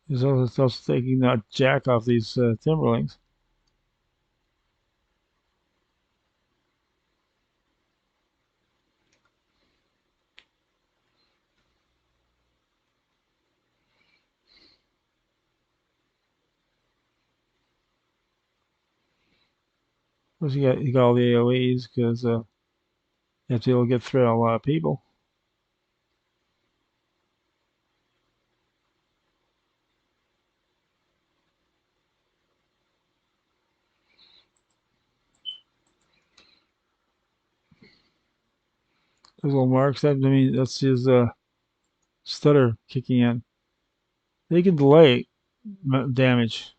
He's also taking that jack off these timberlings. Of course, you got all the AOE's because you have to be able to get through a lot of people. Those little marks. That I mean, that's his stutter kicking in. They can delay damage,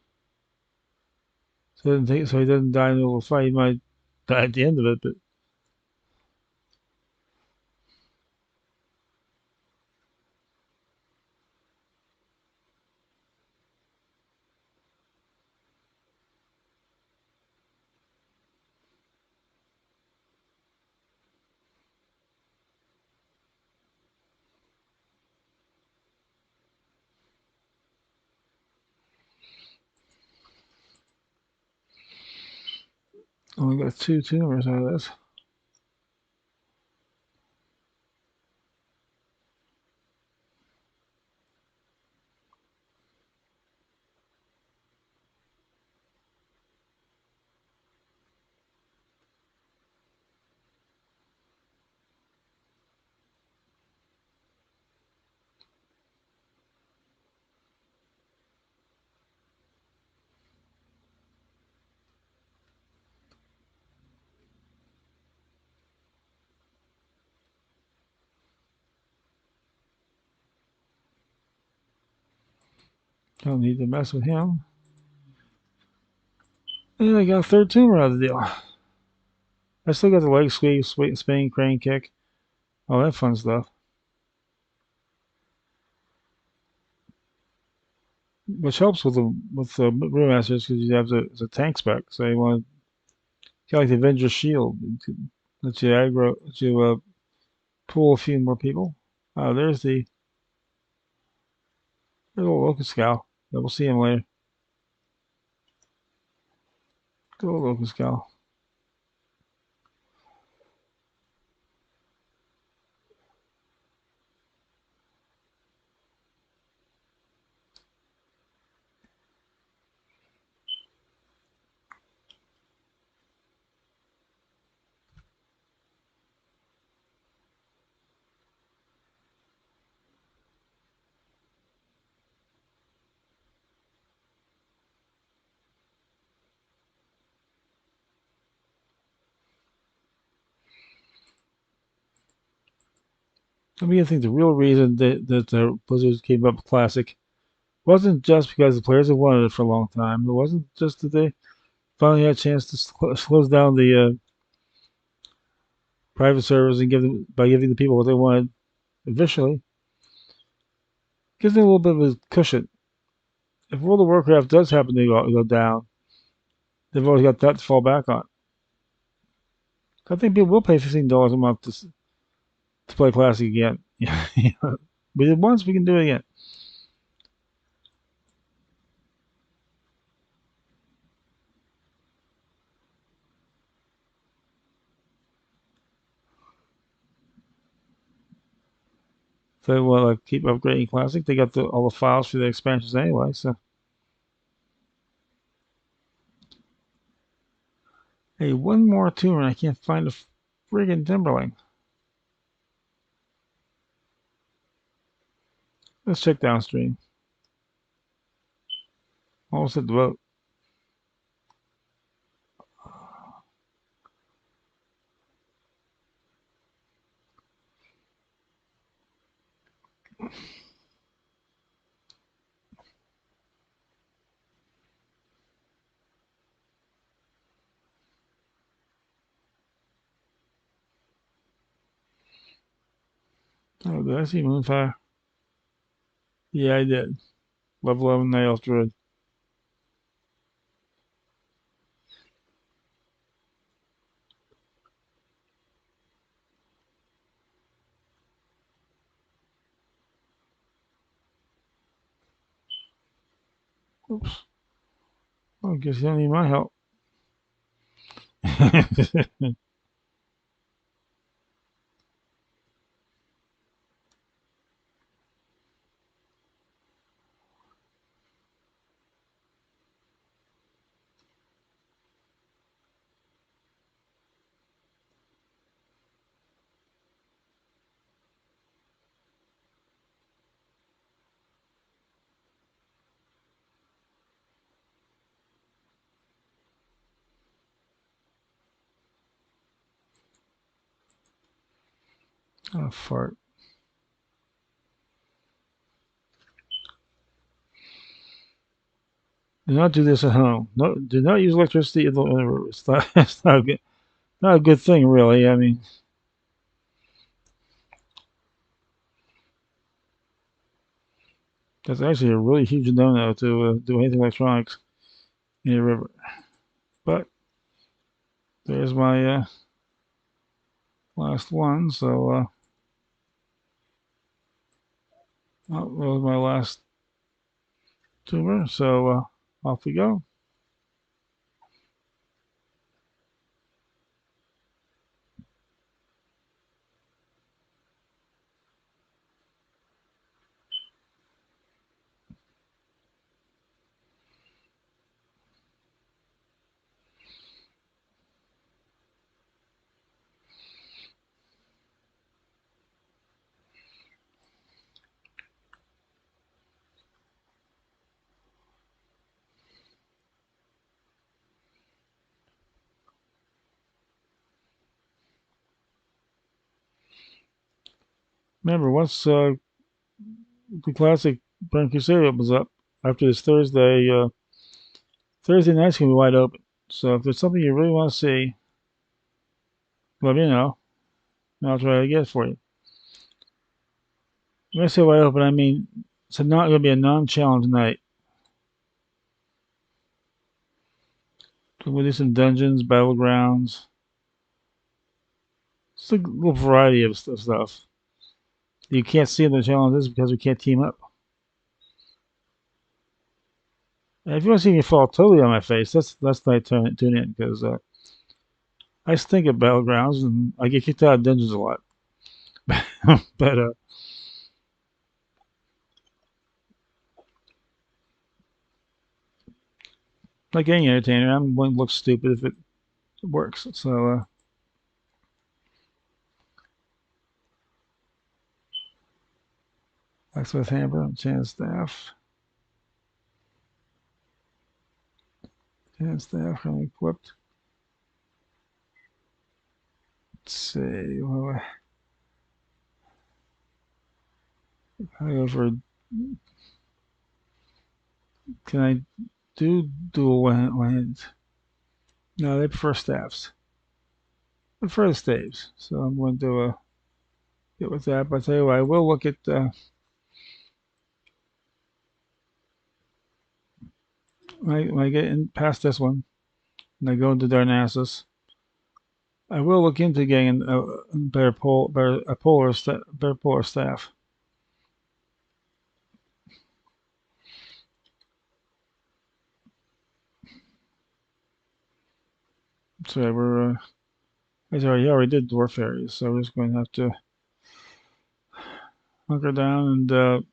so he doesn't die in the middle of the fight. He might die at the end of it, but only got two tumors out of this. Don't need to mess with him. And I got a third tumor out of the deal. I still got the leg sweep, spinning crane kick. All that fun stuff. Which helps with the brewmasters because you have the tank spec. So you want kind of like the Avengers Shield. Let you aggro, let you pull a few more people. Oh, there's a little locust cow. Yeah, we'll see him later. The little locust cow. I mean, I think the real reason that the Blizzards came up with Classic wasn't just because the players had wanted it for a long time. It wasn't just that they finally had a chance to close down the private servers and giving the people what they wanted officially. Gives them a little bit of a cushion. If World of Warcraft does happen to go down, they've always got that to fall back on. I think people will pay $15 a month to play Classic again. We did once, we can do it again. So they want to keep upgrading Classic. They got all the files for the expansions anyway. So hey, one more tour and I can't find a friggin' Timberling. Let's check downstream. Almost hit the boat. Oh, did I see Moonfire? Yeah, I did. Level 11 Night Elf Druid. Oops. Oh, I guess you don't need my help. Oh, fart. Do not do this at home. No, do not use electricity. It's not, it's not, not a good thing, really. I mean, that's actually a really huge no-no to do anything electronics in a river. But there's my last one. So, oh, that was my last tumor. So, off we go. Remember, once the classic Burn Crusade opens up after this Thursday, Thursday night's gonna be wide open. So if there's something you really want to see, let me know, and I'll try to get it for you. When I say wide open, I mean it's not gonna be a non-challenge night. So we'll do some dungeons, battlegrounds, it's a little variety of stuff. You can't see in the challenges because we can't team up. And if you want to see me fall totally on my face, that's night tune in because I stink at battlegrounds and I get kicked out of dungeons a lot. But like any entertainer, I'm going to look stupid if it works. So blacksmith hammer, chance staff, equipped. Let's see. Well, I go for. Can I do dual hands? No, they prefer staffs. I prefer the staves, so I'm going to get with that. But I tell you what, I will look at when I get in past this one and I go into Darnassus. I will look into getting a better polar staff. So we're I already did dwarf areas, so we're just going to have to hunker down and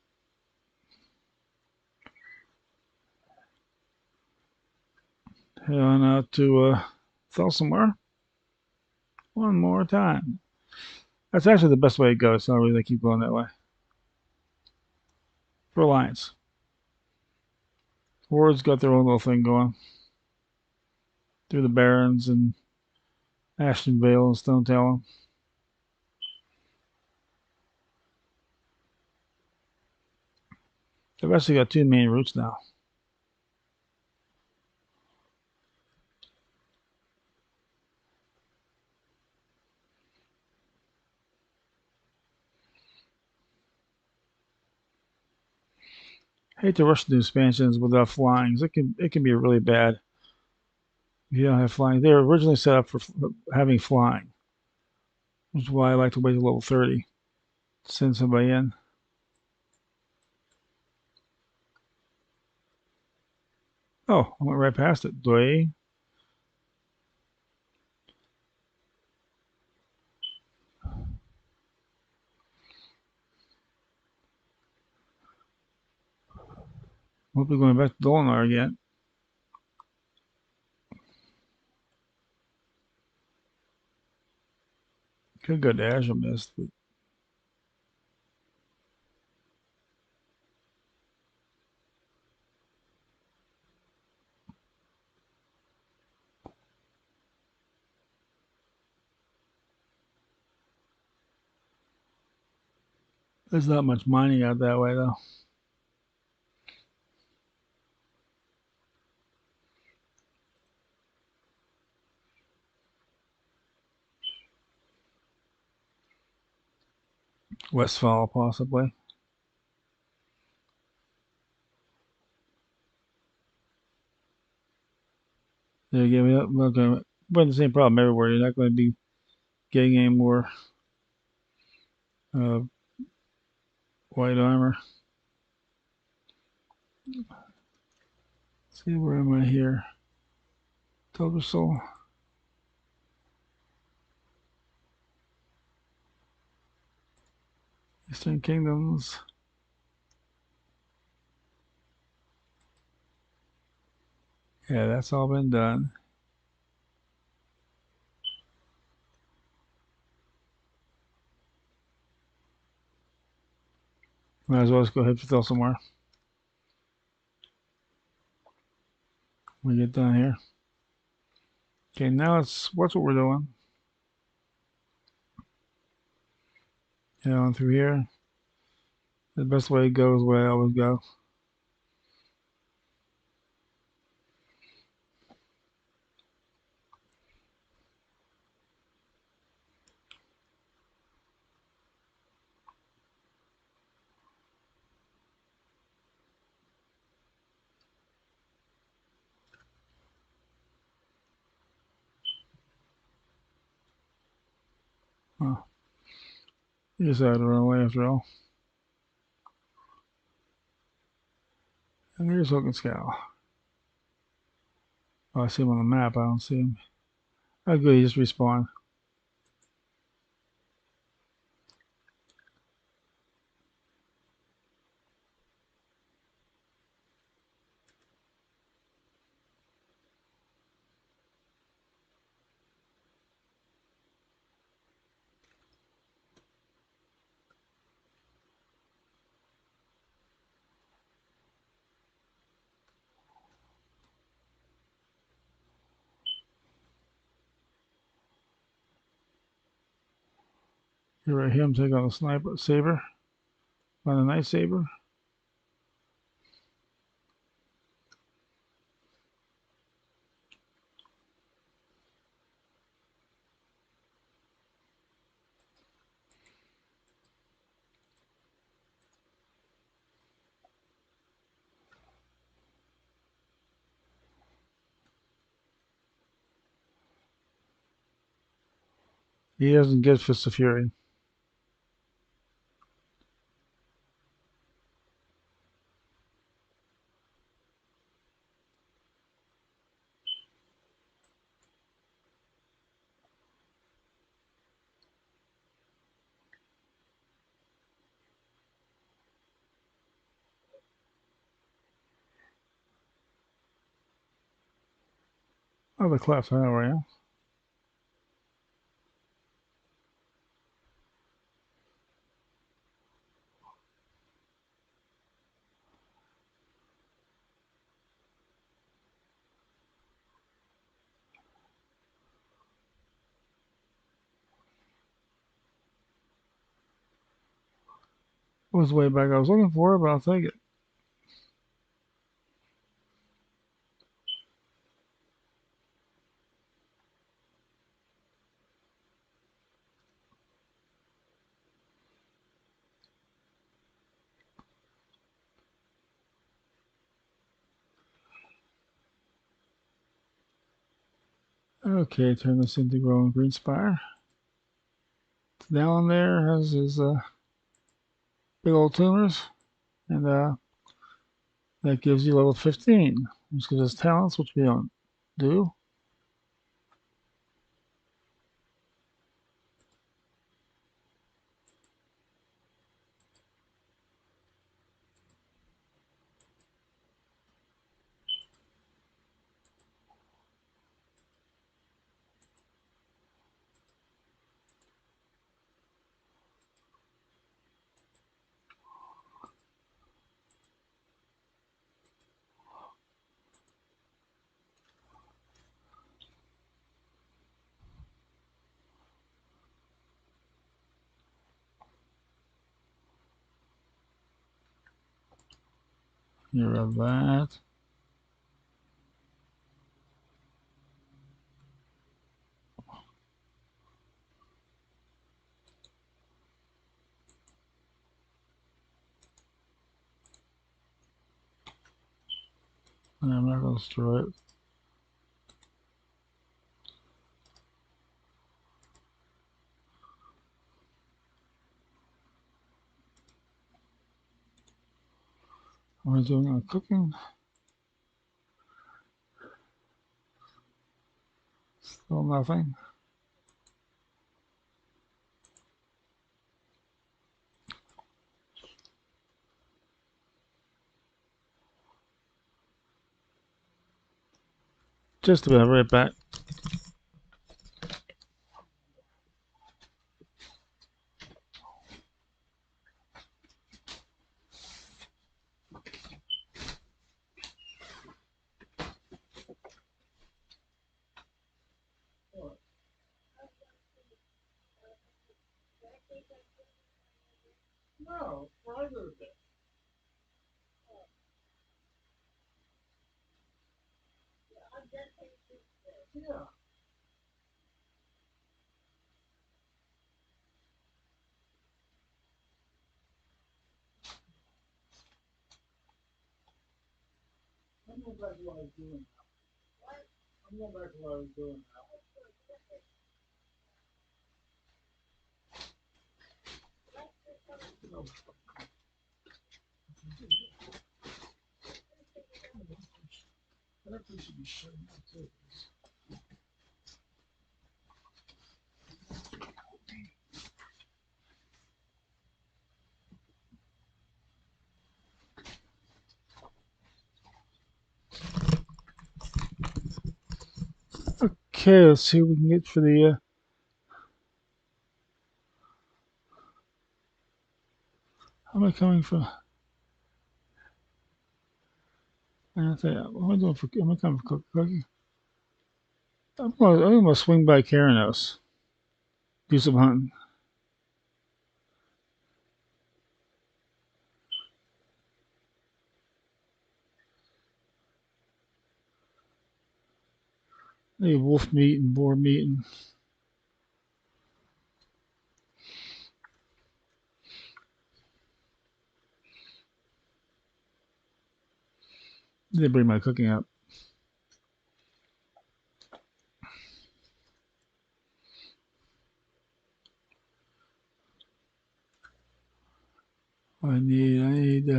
head on out to Thelsomar one more time. That's actually the best way to go. So I really keep going that way for alliance. Horde's got their own little thing going through the Barrens and Ashton Vale and Stone Talon. They've actually got two main routes now. I hate to rush into expansions without flying. It can be really bad if you don't have flying. They were originally set up for having flying, which is why I like to wait to level 30 to send somebody in. Oh, I went right past it. Doi. Won't be going back to Dolinar again. Could go to Azure Mist, but There's not much mining out that way though. Westfall possibly. They give me up. Okay, but the same problem everywhere. You're not going to be getting any more uh, white armor. Let's see, where am I here? Total Soul. Eastern Kingdoms. Yeah, that's all been done. Might as well just go ahead and fill somewhere when we get done here. Okay, now it's what's what we're doing. Head on through here. The best way to go is the way I always go. Oh, you just had to run away after all. And there's Hook and Scow. Oh, I see him on the map. I don't see him. Oh, good. He just respawned. Here, right here, I'm taking on the sniper saber. On the night saber. He doesn't get Fist of Fury. Oh, the cleft. I know where I am. It was way back. I was looking for it, but I'll take it. Okay, turn this into growing green spire. Down there has his big old tumors, and that gives you level 15, which gives us talents, which we don't do. Get rid of that. And I'm not going to destroy it. What am I doing on cooking? Still nothing. Just about right back. No, private. Yeah. I'm going back to what I was doing. I'm going back to what I was doing. Okay, let's see what we can get for the. How am I coming from? I think, what am I doing for? Am I coming for cooking? I'm gonna swing by Karanos. Do some hunting. Maybe wolf meat and boar meat, and they bring my cooking up. I need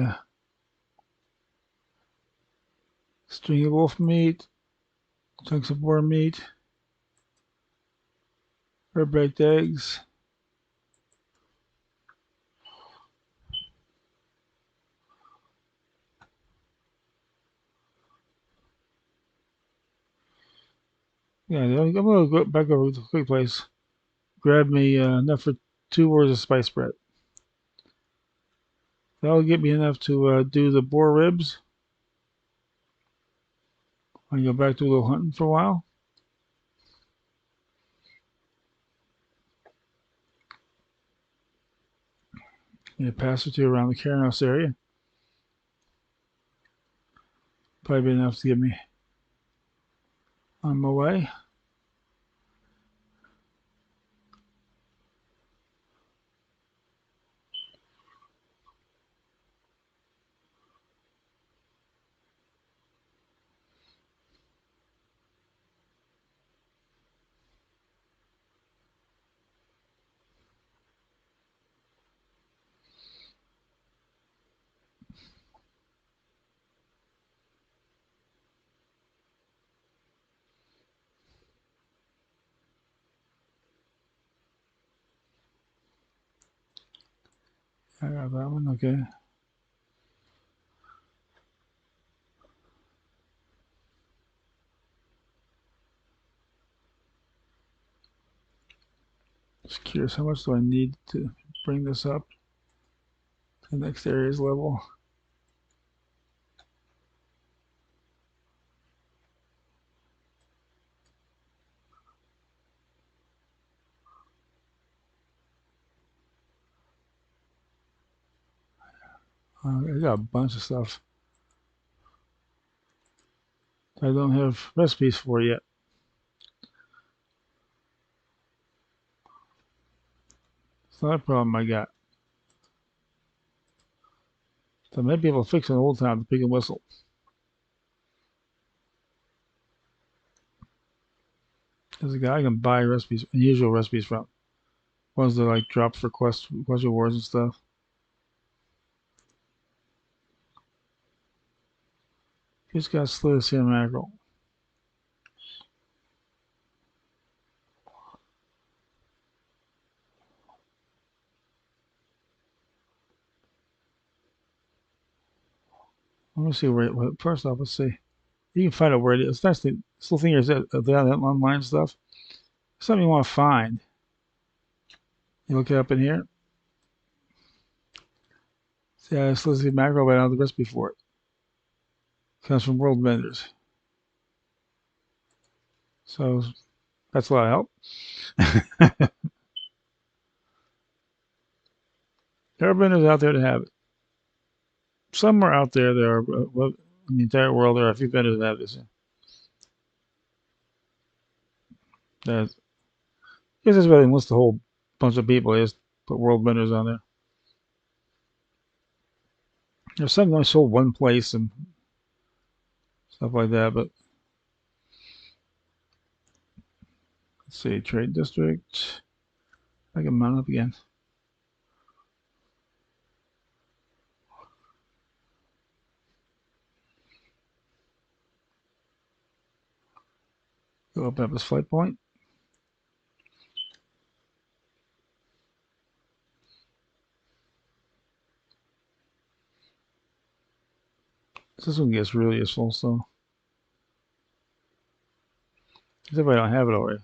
string of wolf meat, chunks of boar meat, herb baked eggs. Yeah, I'm gonna go back over to the quick place. Grab me enough for 2 hours of spice bread. That'll get me enough to do the boar ribs. I go back to a little hunting for a while. And a pass or two around the Caranos area. Probably be enough to get me on my way. I got that one. Okay. Just curious, how much do I need to bring this up to the next area's level? I got a bunch of stuff. I don't have recipes for yet. It's not a problem I got. So I might be able to fix an old town with the pig and whistle. There's a guy I can buy recipes, unusual recipes from. Ones that like drop for quest rewards and stuff. Just got slid sea mackerel. Let me see where. First off, let's see. You can find out where it is. That's the still thing is that online stuff. Something you want to find. You look it up in here. See, I slid sea mackerel, but I don't have the recipe for it. Comes from world vendors. So that's a lot of help. There are vendors out there to have it. Somewhere out there, there are in the entire world, there are a few vendors that have this. That's, I guess that's why they list a whole bunch of people. They just put world vendors on there. There's some only sold one place and stuff like that, but let's see, trade district. I can mount up again. Go open up this flight point. This one gets really useful, so if I don't have it already.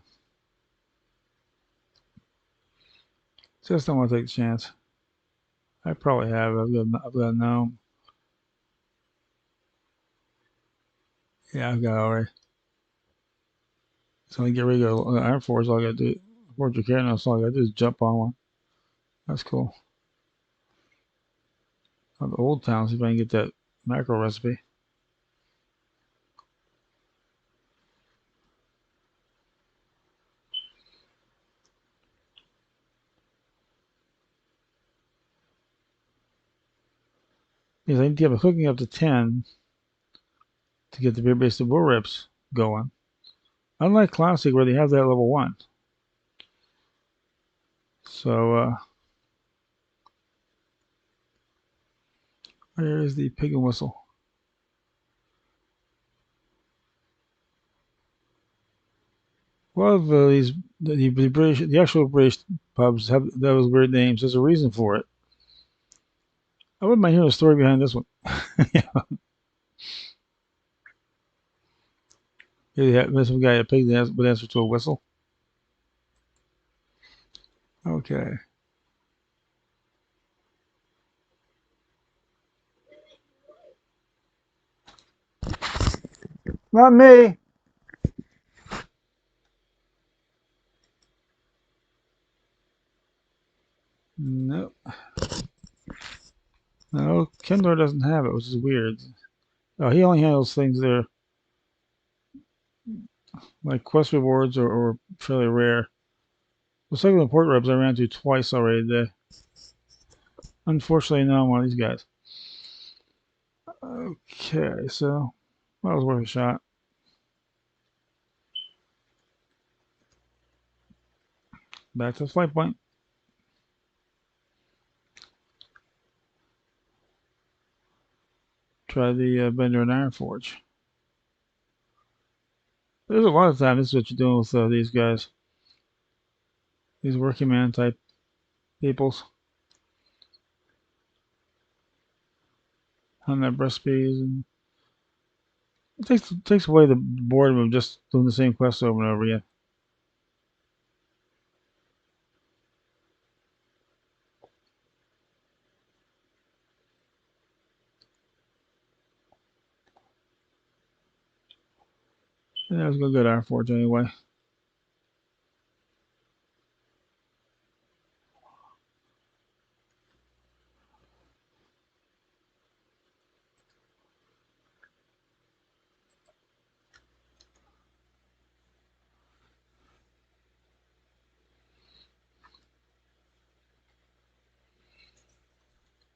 Just don't want to take the chance. I probably have it. I've got a gnome. Yeah, I've got it already. So I get ready to go Iron Forge. All I got to do, Forge your cannon. So all I got to do is jump on one. That's cool. On the old town, see if I can get that macro recipe. Because I need to get my cooking up to 10 to get the beer based bull rips going. Unlike Classic, where they have that level 1. So, where is the pig and whistle? Well, the British, the actual British pubs have those weird names. There's a reason for it. I wouldn't mind hearing a story behind this one. Yeah, there's some guy a pig that would answer to a whistle. Okay. Not me. No, no. Kendor doesn't have it, which is weird. Oh, he only handles things that are like quest rewards or fairly rare. The second import reps I ran into twice already today. Unfortunately, not one of these guys. Okay, so that was worth a shot. Back to the flight point. Try the Bender and Iron Forge. There's a lot of time. This is what you're doing with these guys, these working man type peoples. On their recipes, and it takes away the boredom of just doing the same quest over and over again. Yeah, I was gonna go to Iron Forge anyway.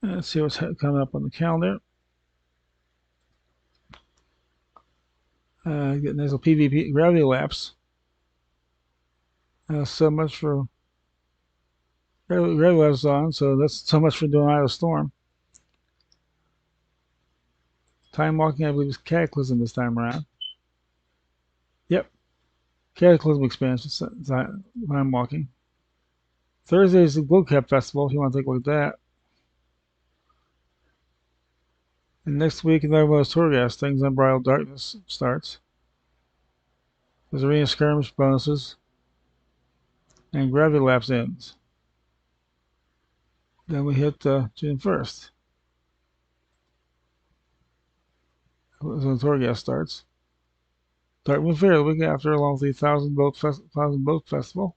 Let's see what's coming up on the calendar. Get a nice little PvP gravity lapse. So much for gravity lapse on. So that's so much for doing Eye of the Storm. Time walking, I believe, is Cataclysm this time around. Yep, Cataclysm expansion. Time walking. Thursday is the Glow Cap Festival. If you want to take a look at that. And next week, another one of those Torghast things, Unbridled Darkness starts. There's Arena Skirmish bonuses. And Gravity Lapse ends. Then we hit June 1st. That's when Torghast starts. Darkmoon Fair the week after, along with the Thousand Boat Festival.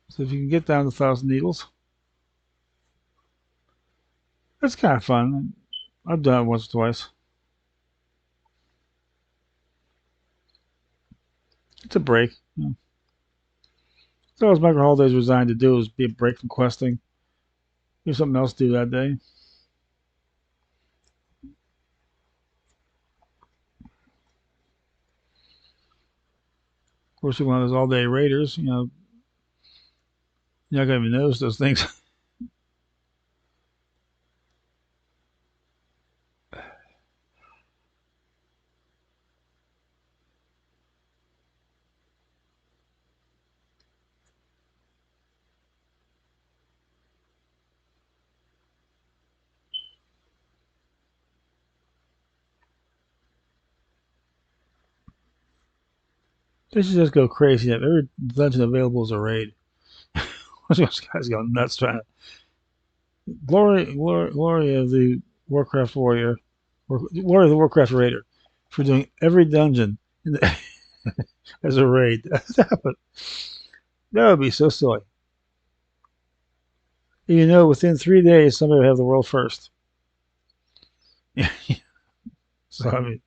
So if you can get down to Thousand Needles, it's kind of fun. I've done it once or twice. It's a break. You know. So as Micro Holidays resigned to do is be a break from questing. There's something else to do that day. Of course, you're one of those all-day raiders. You know, you're not gonna even notice those things. They should just go crazy. Every dungeon available is a raid. Those guys go nuts trying to glory of the Warcraft warrior, glory of the Warcraft raider, for doing every dungeon as a raid. that would be so silly. You know, within 3 days, somebody would have the world first. So I mean,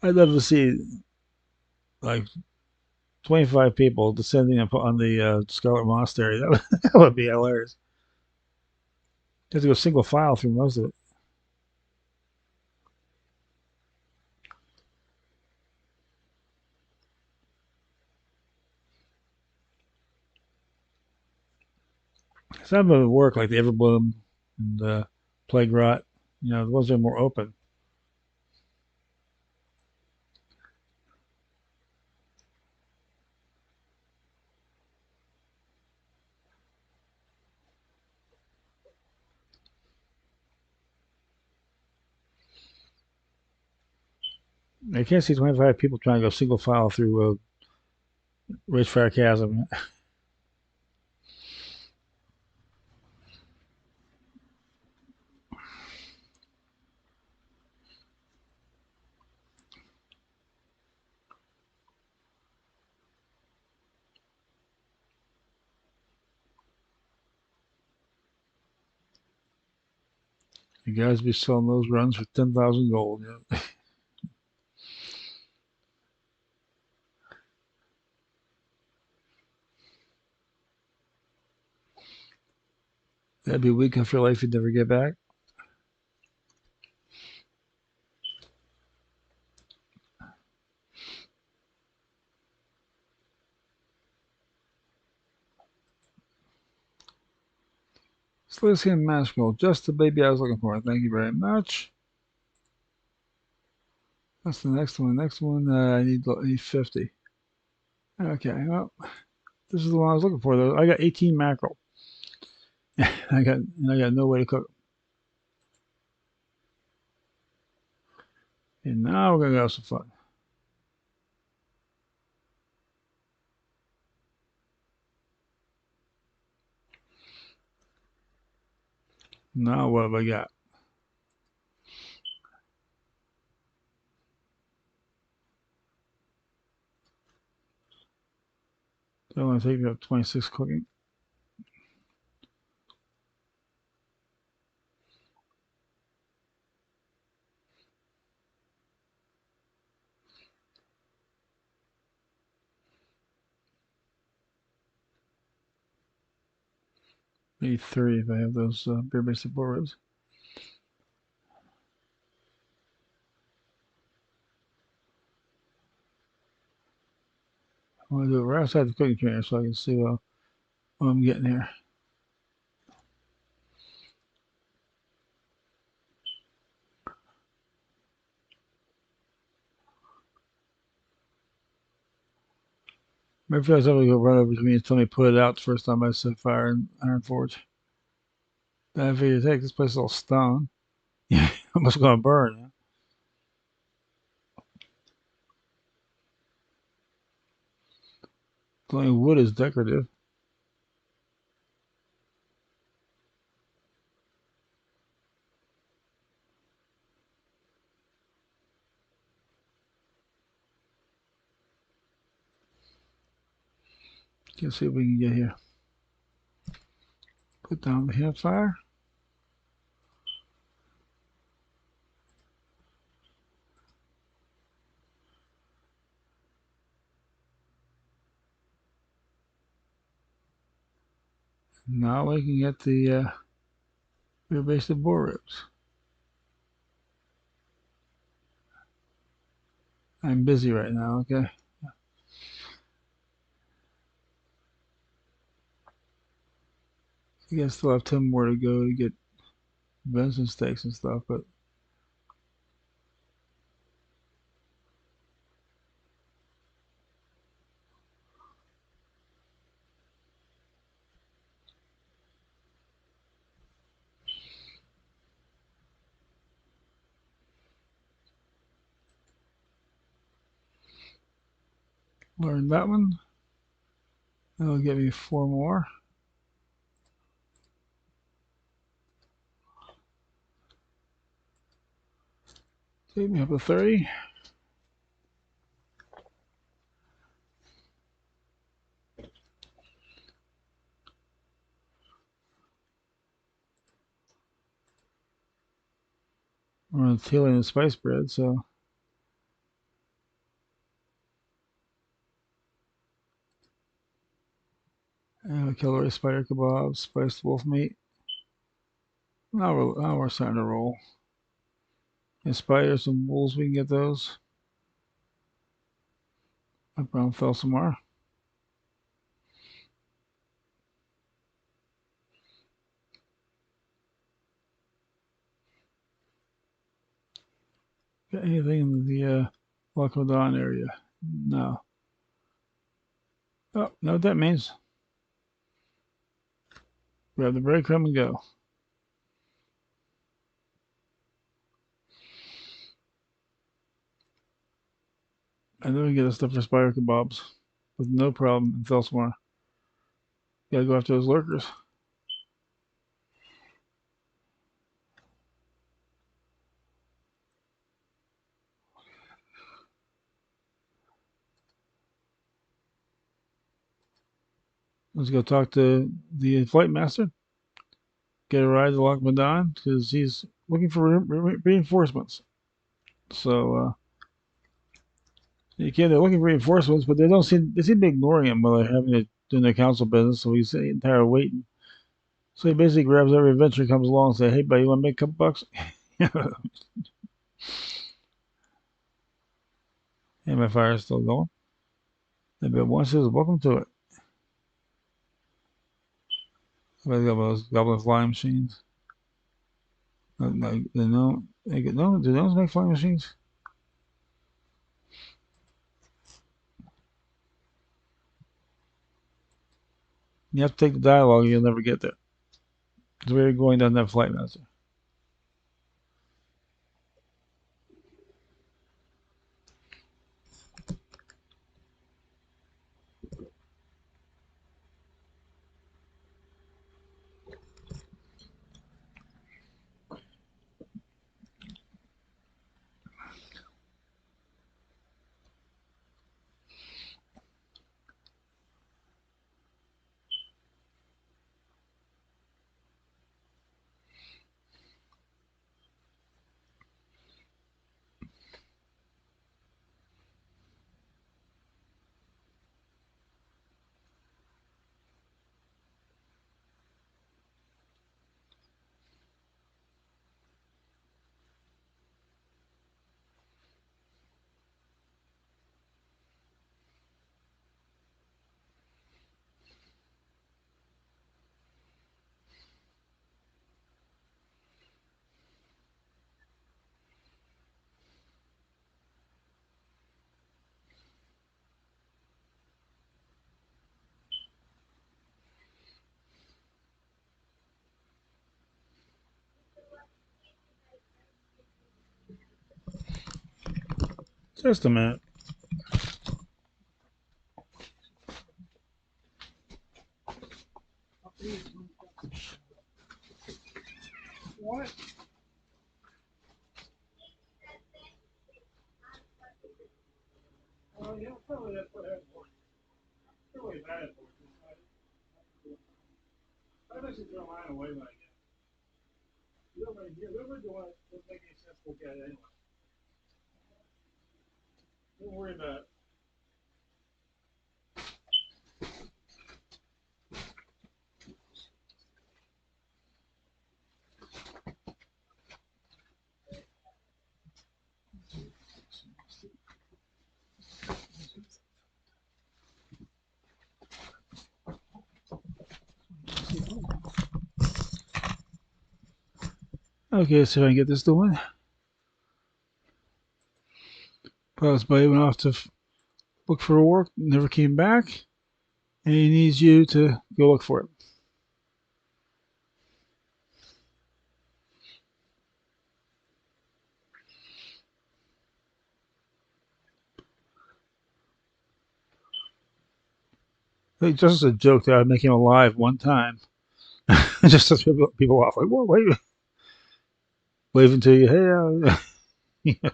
I'd love to see like 25 people descending upon the Scarlet Monastery. That would be hilarious. You have to go single file through most of it. Some of it would work, like the Everbloom and Plague Rot. You know, the ones that are more open. I can't see 25 people trying to go single file through Ridgefire Chasm. You guys be selling those runs for 10,000 gold. Yeah. That'd be a week of your life you'd never get back. Slicing Mashmill, just the baby I was looking for. Thank you very much. That's the next one. Next one, I need 50. Okay, well, this is the one I was looking for, though. I got 18 mackerel. I got no way to cook them. And now we're gonna go have some fun. Now what have I got? So I want to take up 26 cooking. Maybe 3 if I have those beer based support ribs. I want to do it right outside the cooking trainer so I can see what I'm getting here. Maybe if I was able to go run over to me and tell me to put it out the first time I set fire in Iron Forge. Then I figured, hey, this place is all stone. Yeah, it must going to burn. Huh? Only wood is decorative. Let's see what we can get here. Put down the campfire. Now we can get the rear base of boar ribs. I'm busy right now, okay? I guess still have 10 more to go to get venison steaks and stuff, but learn that one. That'll get me 4 more. Take me up to 30. We're on Italian and spice bread, so calorie spider kebabs, spiced wolf meat. Now we're starting to roll. And spiders and wolves, we can get those. Up around Felsamar. Got anything in the Lacodan area? No. Oh, know what that means? Grab the breadcrumb and go. I know we can get the stuff for spider kebabs with no problem in Felsamar. Gotta go after those lurkers. Let's go talk to the flight master. Get a ride to Lacodan because he's looking for reinforcements. So you can't. They're looking for reinforcements, but they seem to be ignoring him while they're having to doing their council business. So he's tired of waiting. So he basically grabs every adventurer comes along and say, "Hey, buddy, you want to make a couple bucks?" And my fire is still going. But one says, "Welcome to it." I got those goblin flying machines. No, no, do those make flying machines? You have to take the dialogue, or you'll never get there. Because we're going down that flight master. Just a minute. What? Oh, yeah, probably that's what happened. Really bad. I actually throw mine away when I get. You don't really, do what doesn't make any sense to look at it anyway. Don't worry about it. Okay, so I can get this going. Palace buddy went off to look for work, never came back, and he needs you to go look for it. Like, just as a joke that I'd make him alive one time, just to throw people off. Like, whoa, wait, waving to you, hey, you know,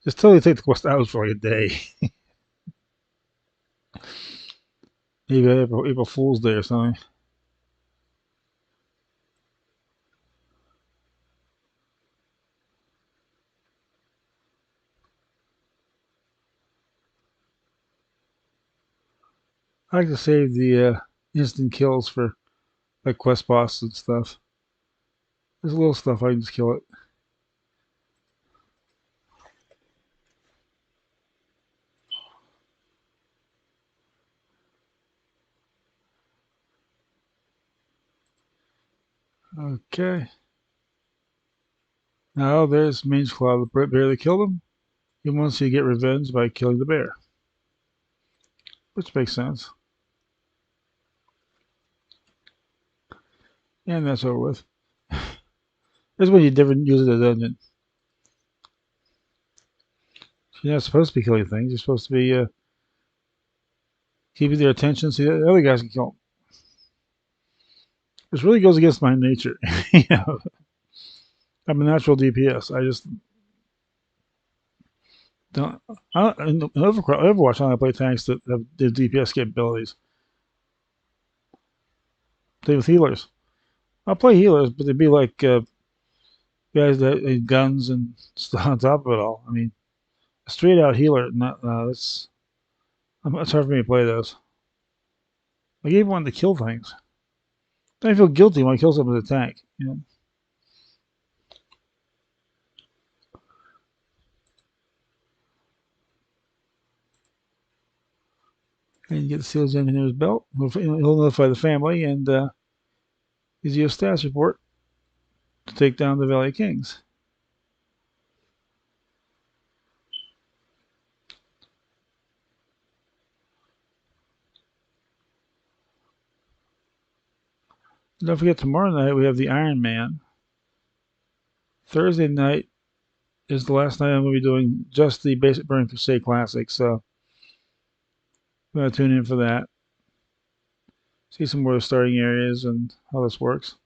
just totally take the quest out for like a day. Maybe April Fool's Day or something. I like to save the instant kills for like quest boss and stuff. There's little stuff I can just kill it. Okay. Now there's Mange Claw, the bear that killed him. He wants you to get revenge by killing the bear, which makes sense. And that's over with. This is when you never use the dungeon. You're not supposed to be killing things. You're supposed to be keeping their attention so the other guys can kill them. This really goes against my nature. You know, I'm a natural DPS. I just don't. In Overwatch, I only play tanks that have the DPS capabilities. Same with healers. I'll play healers, but they'd be like guys that had guns and stuff on top of it all. I mean, a straight out healer. Not it's hard for me to play those. I gave one to kill things. I feel guilty when I kill someone with a tank. You know, and you get the SEALs engineer's belt. He'll notify the family and gives you a status report to take down the Valley Kings. Don't forget, tomorrow night we have the Iron Man. Thursday night is the last night I'm going to be doing just the basic Burning Crusade Classic, so I'm going to tune in for that. See some more starting areas and how this works.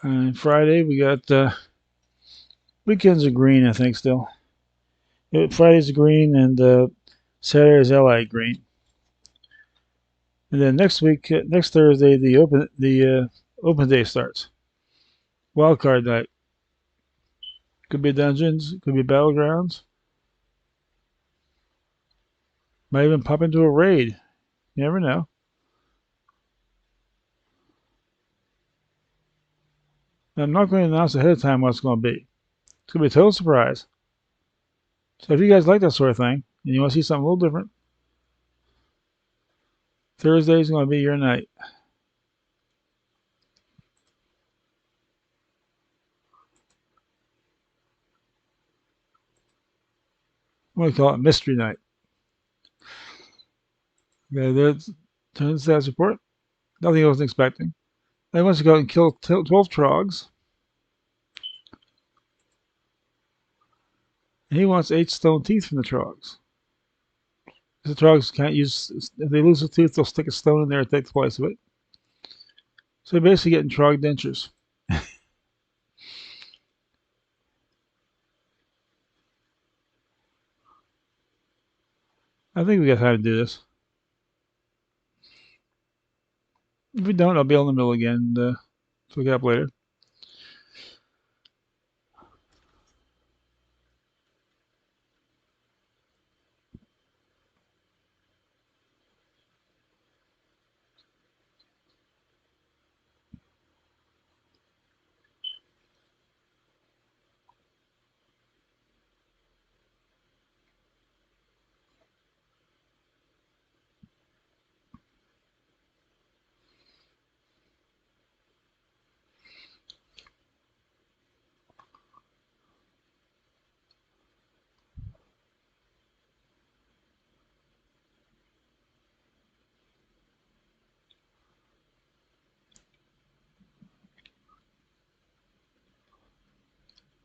And Friday we got weekends are green, I think still. Friday's green and Saturday's Allied green. And then next week, next Thursday, the open day starts. Wildcard night. Could be dungeons, could be battlegrounds. Might even pop into a raid. You never know. I'm not going to announce ahead of time what it's going to be. It's going to be a total surprise. So if you guys like that sort of thing and you want to see something a little different, Thursday is going to be your night. I'm going to call it Mystery Night. Okay, there's turn the status report. Nothing I wasn't expecting. Then once you go and kill 12 trogs, And he wants 8 stone teeth from the Trogs. The Trogs can't use. If they lose a tooth, they'll stick a stone in there and take the place of it. So they're basically getting Trog dentures. I think we got time to do this. If we don't, I'll be on the mill again. Look it up later.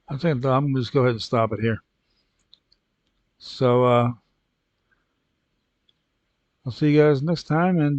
I think I'm gonna just go ahead and stop it here. So I'll see you guys next time, and